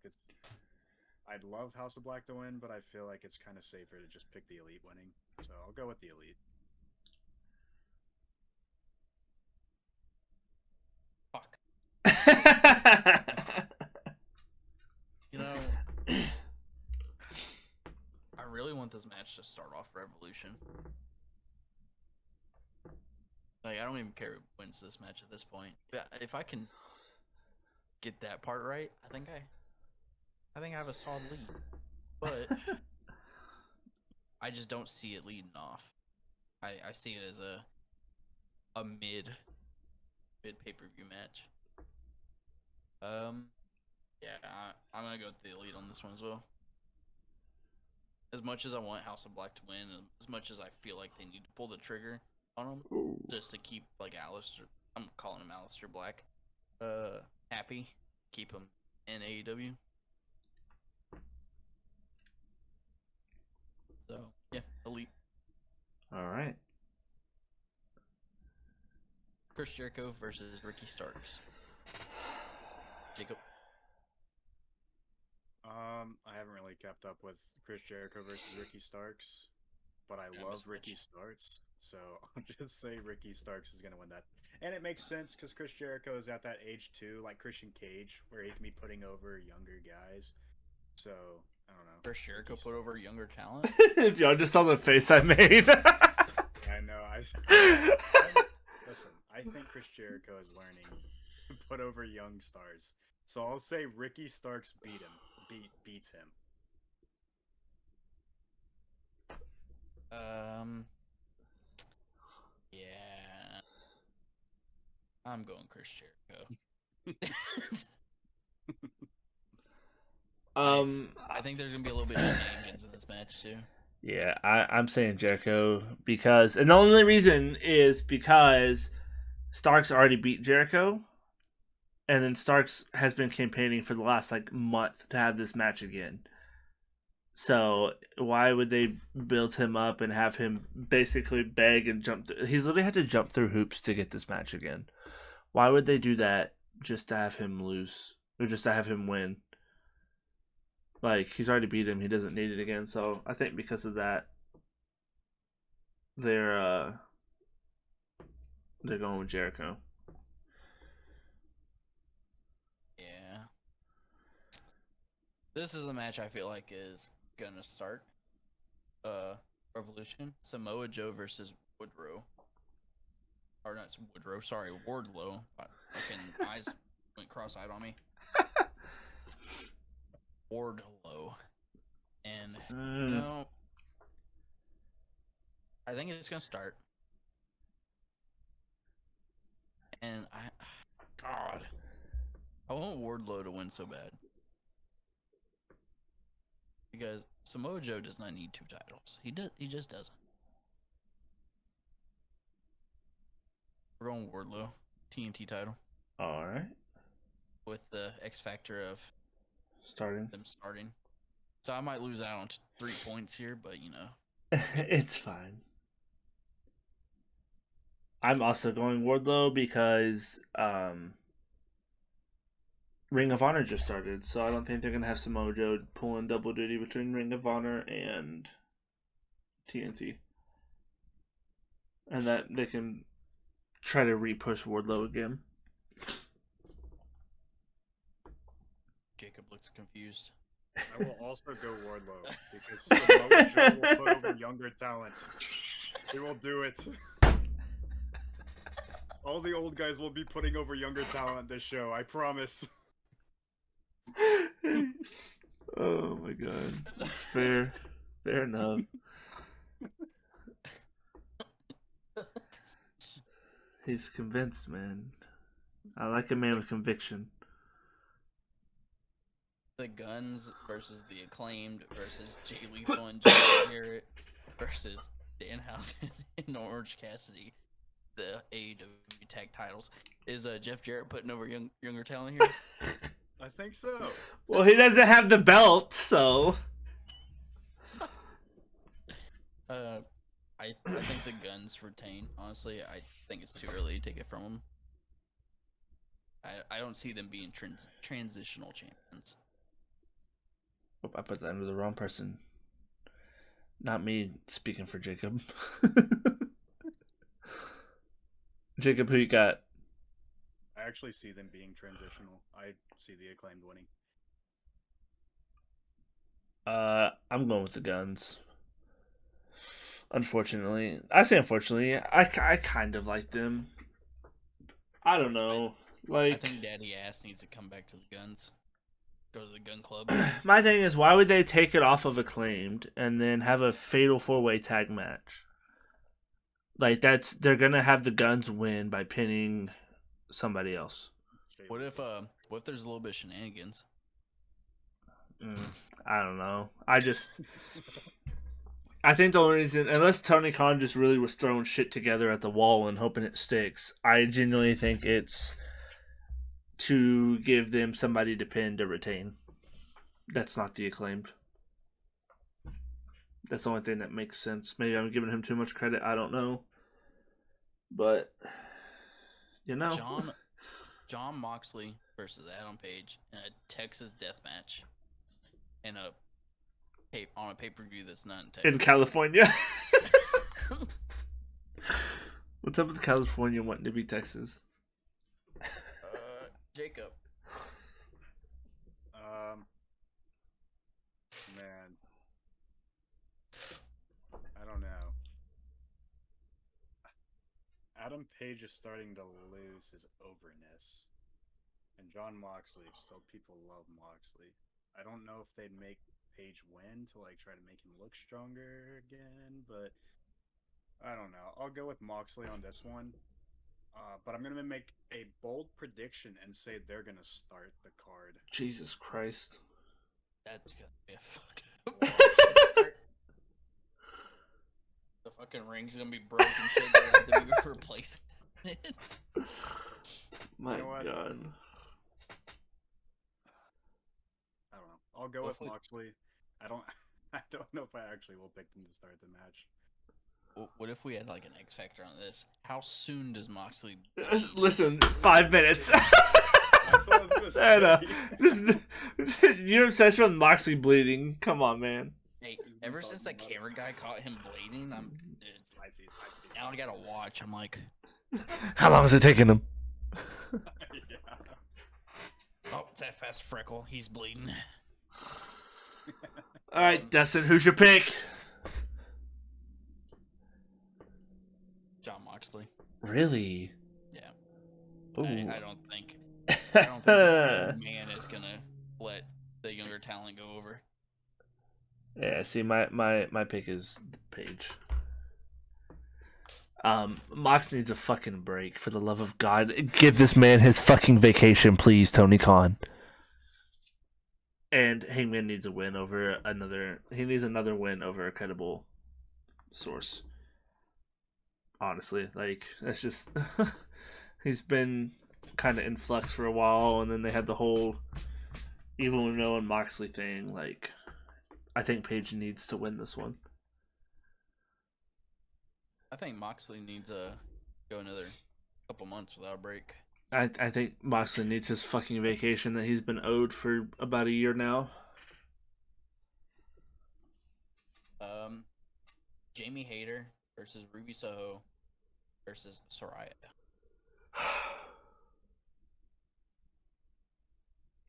I'd love House of Black to win, but I feel like it's kind of safer to just pick the Elite winning, so I'll go with the Elite. Fuck. You know, I really want this match to start off Revolution. Like, I don't even care who wins this match at this point. If I can get that part right, I think I have a solid lead. But I just don't see it leading off. I see it as a mid pay-per-view match. Yeah, I'm gonna go with the Elite on this one as well. as much as I want House of Black to win, and as much as I feel like they need to pull the trigger on them just to keep like Alistair, I'm calling him Alistair Black, happy, keep him in AEW. So yeah, Elite. All right. Chris Jericho versus Ricky Starks. Jacob. I haven't really kept up with Chris Jericho versus Ricky Starks, but I love Ricky Starks, so I'll just say Ricky Starks is gonna win that. And it makes sense because Chris Jericho is at that age too, like Christian Cage, where he can be putting over younger guys. So I don't know. Chris Jericho put over younger talent. If y'all just saw the face I made. I know. Listen, I think Chris Jericho is learning to put over young stars. So I'll say Ricky Starks beats him. Yeah. I'm going Chris Jericho. I think there's gonna be a little bit of shenanigans in this match too. Yeah, I'm saying Jericho because, and the only reason is because Starks already beat Jericho, and then Starks has been campaigning for the last month to have this match again. So why would they build him up and have him basically beg and jump? He's literally had to jump through hoops to get this match again. Why would they do that just to have him lose or just to have him win? Like, he's already beat him. He doesn't need it again. So I think because of that, they're going with Jericho. Yeah. This is a match I feel like is gonna start. Revolution. Samoa Joe versus Woodrow. Or not Woodrow, sorry, Wardlow. Fucking eyes went cross-eyed on me. Wardlow. And, you know, I think it's going to start. And I want Wardlow to win so bad. Because Samoa Joe does not need 2 titles. He just doesn't. We're going Wardlow. TNT title. Alright. With the X factor of them starting. So I might lose out on 3 points here, but you know. It's fine. I'm also going Wardlow because Ring of Honor just started, so I don't think they're going to have Samoa Joe pulling double duty between Ring of Honor and TNT. And that they can try to re-push Wardlow again. Jacob looks confused. I will also go Wardlow because Samoa Joe will put over younger talent. He will do it. All the old guys will be putting over younger talent this show, I promise. Oh my god. That's fair. Fair enough. He's convinced, man. I like a man with conviction. The Guns versus the Acclaimed versus Jay Lethal and Jeff Jarrett versus Danhausen and Orange Cassidy. The AEW tag titles. Is Jeff Jarrett putting over younger talent here? I think so. Well, he doesn't have the belt, so. I think the Guns retain. Honestly, I think it's too early to take it from them. I don't see them being transitional champions. Oh, I put that under the wrong person. Not me speaking for Jacob. Jacob, who you got? I actually see them being transitional. I see the Acclaimed winning. I'm going with the Guns. Unfortunately. I say unfortunately. I kind of like them. I don't know. I think Daddy Ass needs to come back to the Guns. Go to the Gun Club. My thing is, why would they take it off of Acclaimed and then have a fatal 4-way tag match? Like, they're gonna have the Guns win by pinning somebody else. What if there's a little bit of shenanigans? I don't know. I think the only reason, unless Tony Khan just really was throwing shit together at the wall and hoping it sticks, I genuinely think it's to give them somebody to pin to retain. That's not the Acclaimed. That's the only thing that makes sense. Maybe I'm giving him too much credit. I don't know. But, John Moxley versus Adam Page in a Texas death match on a pay-per-view that's not in Texas. In California. What's up with California wanting to be Texas? Jacob. Man. I don't know. Adam Page is starting to lose his overness. And John Moxley, still people love Moxley. I don't know if they'd make Page win to like try to make him look stronger again, but I don't know. I'll go with Moxley on this one. But I'm going to make a bold prediction and say they're going to start the card. Jesus Christ. That's going to be a fucked. The fucking ring's going to be broken so they have to be replaced. My God. I don't know. I'll go with Moxley. I don't know if I actually will pick them to start the match. What if we had like an X factor on this? How soon does Moxley? Listen, 5 minutes. That's what I was gonna say. I know. Your obsession with Moxley bleeding. Come on, man. Hey, ever since that camera guy caught him bleeding, now I gotta watch. I'm like, how long is it taking him? Yeah. Oh, it's that fast Freckle. He's bleeding. All right, Dustin, who's your pick? John Moxley. Really? Yeah. Ooh. I don't think man is gonna let the younger talent go over. Yeah, see, my pick is Page. Mox needs a fucking break, for the love of God. Give this man his fucking vacation, please, Tony Khan. And Hangman needs a win over he needs another win over a credible source. Honestly, like, that's just he's been kind of in flux for a while, and then they had the whole Evil Uno and Moxley thing. Like, I think Page needs to win this one. I think Moxley needs to go another couple months without a break. I think Moxley needs his fucking vacation that he's been owed for about a year now. Jamie Hayter versus Ruby Soho versus Soraya.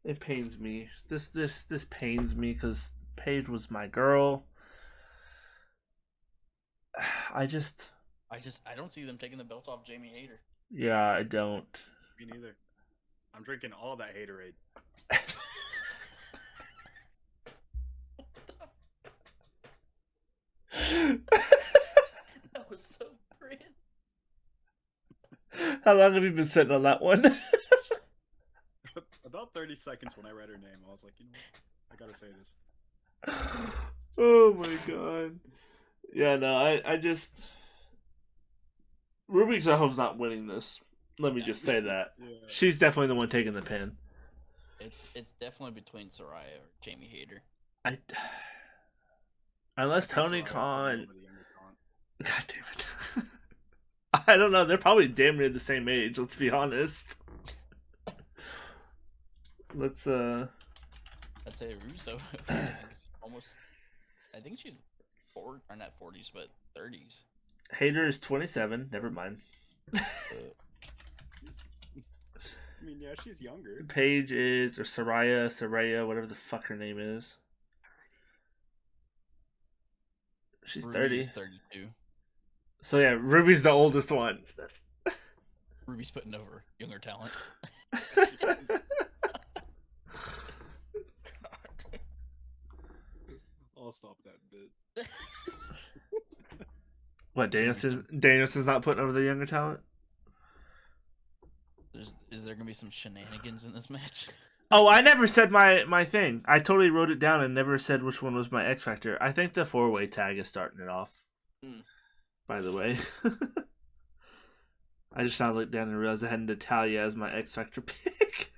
It pains me. This pains me because Paige was my girl. I don't see them taking the belt off Jamie Hayter. Yeah, I don't. Me neither. I'm drinking all that haterade. That was so great. How long have you been sitting on that one? About 30 seconds when I read her name. I was like, you know what? I gotta say this. Oh my God. Yeah, no, I just... Ruby Soho's not winning this. Let me just say that. Yeah. She's definitely the one taking the pin. It's definitely between Soraya or Jamie Hayter. Unless Tony Khan... God damn it. I don't know. They're probably damn near the same age, let's be honest. I'd say Russo almost... I think she's or not 40s, but 30s. Hayter is 27. Never mind. I mean, yeah, she's younger. Paige is, or Soraya, whatever the fuck her name is. She's Ruby's 30. 32. So yeah, Ruby's the oldest one. Ruby's putting over younger talent. I'll stop that bit. What, Danielson's not putting over the younger talent? Is there gonna be some shenanigans in this match? Oh, I never said my thing. I totally wrote it down and never said which one was my X Factor. I think the 4-way tag is starting it off. By the way. I just now looked down and realized I had Natalia as my X Factor pick.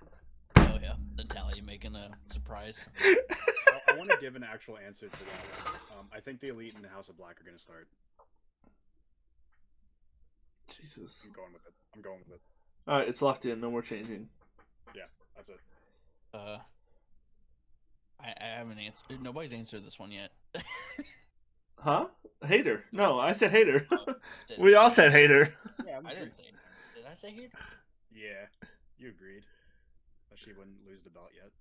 Oh yeah, Natalia making a surprise. I want to give an actual answer to that one. I think the Elite and the House of Black are going to start. Jesus. I'm going with it. Alright, it's locked in. No more changing. Yeah, that's it. I haven't answered. Nobody's answered this one yet. Huh? Hater. No, I said hater. Oh, We all said hater. Yeah, I didn't say. Did I say hater? Yeah, you agreed. But she wouldn't lose the belt yet.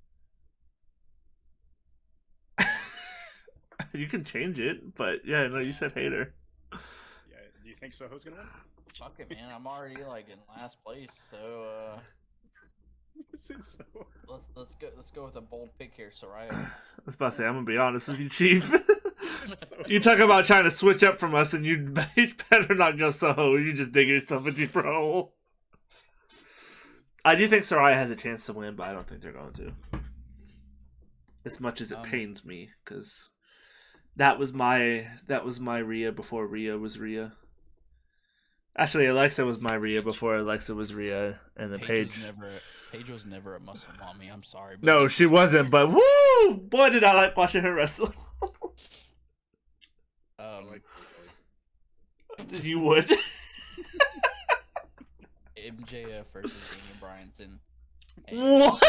You can change it, but yeah, no, you said hater. Yeah, do you think Soho's gonna win? Fuck it, man. I'm already like in last place, so let's go with a bold pick here, Soraya. I was about to say, I'm gonna be honest with you, Chief. You talk about trying to switch up from us, and you better not go Soho. You just dig yourself a deeper hole. I do think Soraya has a chance to win, but I don't think they're going to. As much as it pains me, because that was my Rhea before Rhea was Rhea. Actually, Alexa was my Rhea before Alexa was Rhea, and the Paige was never a muscle mommy. I'm sorry. But no, she wasn't. But woo, boy, did I like watching her wrestle. You would. MJF versus Daniel Bryanson. What?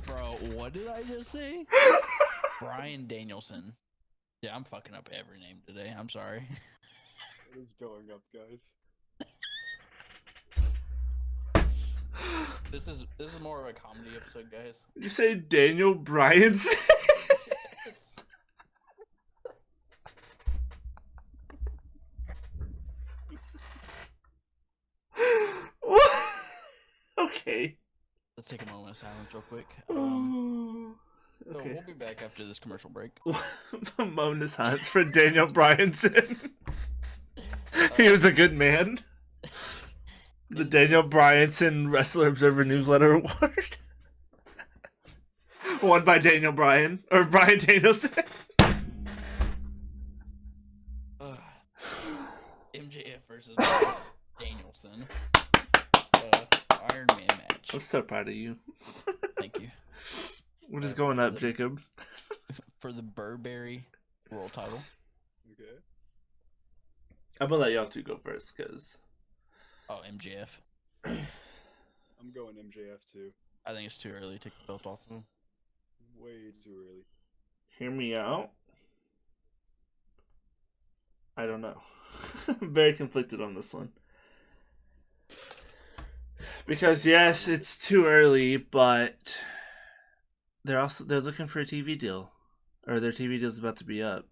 Bro, what did I just say? Bryan Danielson. Yeah, I'm fucking up every name today. I'm sorry. What is going up, guys? This is more of a comedy episode, guys. You say Daniel Bryanson? Yes. What? Okay. Let's take a moment of silence real quick. So Okay. we'll be back after this commercial break. A moment of silence for Daniel Bryanson. He was a good man. The Daniel Bryanson Wrestler Observer Newsletter Award. Won by Daniel Bryan. Or Bryan Danielson. MJF versus Danielson. Iron Man match. I'm so proud of you. Thank you. What is going up, Jacob? For the Burberry World Title. Okay. I'm gonna let y'all two go first, because... Oh, MJF. I'm going MJF too. I think it's too early to take the belt off of him. Way too early. Hear me out. I don't know. I'm very conflicted on this one. Because yes, it's too early, but they're looking for a TV deal. Or their TV deal's about to be up.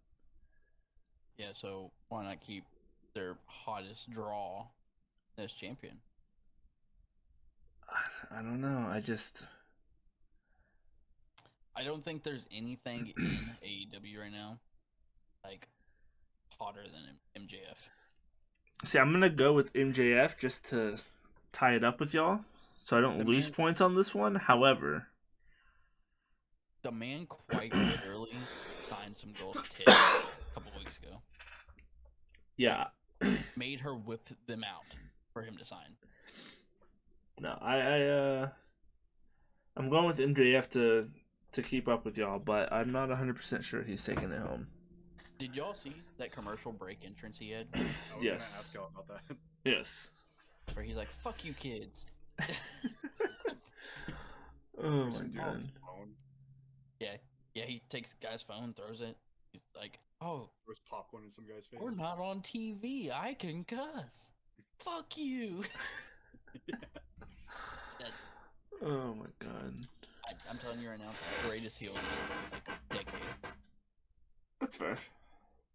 Yeah, so why not keep their hottest draw as champion? I don't know. I don't think there's anything in AEW right now like hotter than MJF. See, I'm gonna go with MJF just to tie it up with y'all, so I don't lose points on this one. However, the man quite literally signed some girl's tits a couple weeks ago. Yeah, made her whip them out for him to sign. No, I'm going with MJF to keep up with y'all, but I'm not 100% sure he's taking it home. Did y'all see that commercial break entrance he had? I was Yes. gonna ask y'all about that. Yes. Where he's like, "Fuck you, kids." Oh my god. Yeah, he takes the guy's phone, throws it. He's like, "Oh, There's popcorn in some guy's face. we're not on TV. I can cuss. Fuck you." Oh my god. I'm telling you right now, it's the greatest heel in like a decade. That's fair.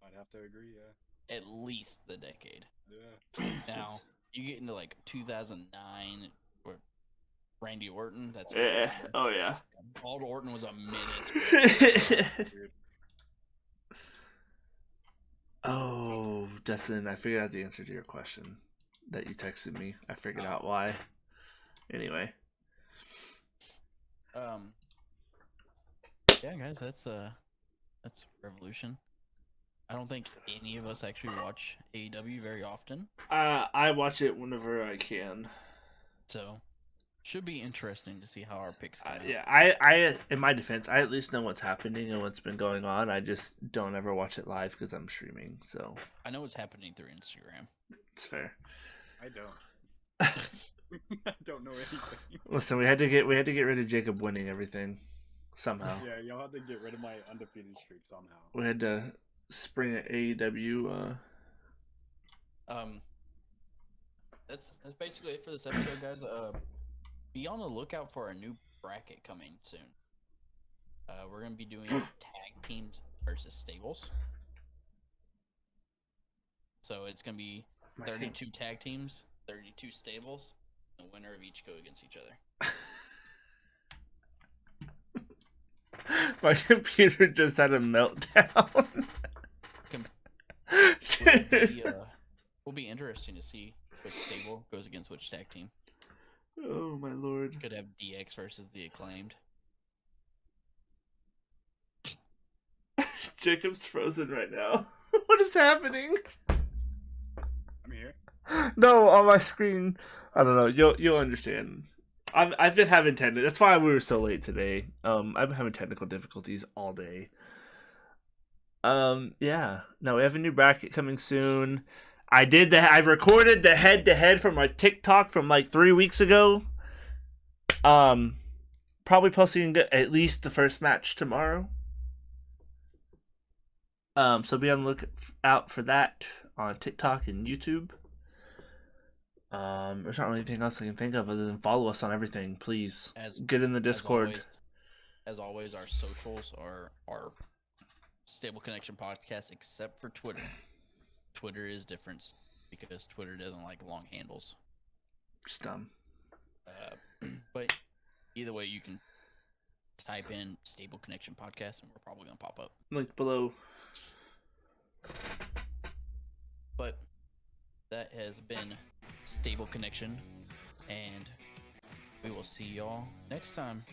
I'd have to agree, yeah. At least the decade. Yeah. Now, you get into like 2009 or Randy Orton. That's Yeah. Oh yeah. Bald Orton was a menace. Oh, Justin, I figured out the answer to your question that you texted me. I figured out why. Anyway. Yeah, guys, that's Revolution. I don't think any of us actually watch AEW very often, I watch it whenever I can. so should be interesting to see how our picks come out. Yeah, I, in my defense, I at least know what's happening and what's been going on. I just don't ever watch it live because I'm streaming. So I know what's happening through Instagram. it's fair. I don't. I don't know anything. Listen, we had to get rid of Jacob winning everything somehow. Yeah, y'all have to get rid of my undefeated streak somehow. We had to spring an AEW. That's basically it for this episode, guys. Be on the lookout for a new bracket coming soon. We're gonna be doing tag teams versus stables. So it's gonna be 32 tag teams, 32 stables. The winner of each go against each other. My computer just had a meltdown. Will be interesting to see which stable goes against which tag team. Oh my lord. Could have DX versus the Acclaimed. Jacob's frozen right now. What is happening? I'm here. No, on my screen. I don't know. You'll understand. I've been having technical. That's why we were so late today. I've been having technical difficulties all day. Yeah. No, we have a new bracket coming soon. I recorded the head-to-head from my TikTok from like 3 weeks ago. Probably posting at least the first match tomorrow. So be on the lookout for that on TikTok and YouTube. There's not really anything else I can think of other than follow us on everything, please. Get in the Discord. As always, our socials are our Stable Connection podcast, except for Twitter. Twitter is different because Twitter doesn't like long handles. Just dumb. But either way, you can type in Stable Connection podcast, and we're probably gonna pop up. Link below. But that has been Stable Connection, and we will see y'all next time.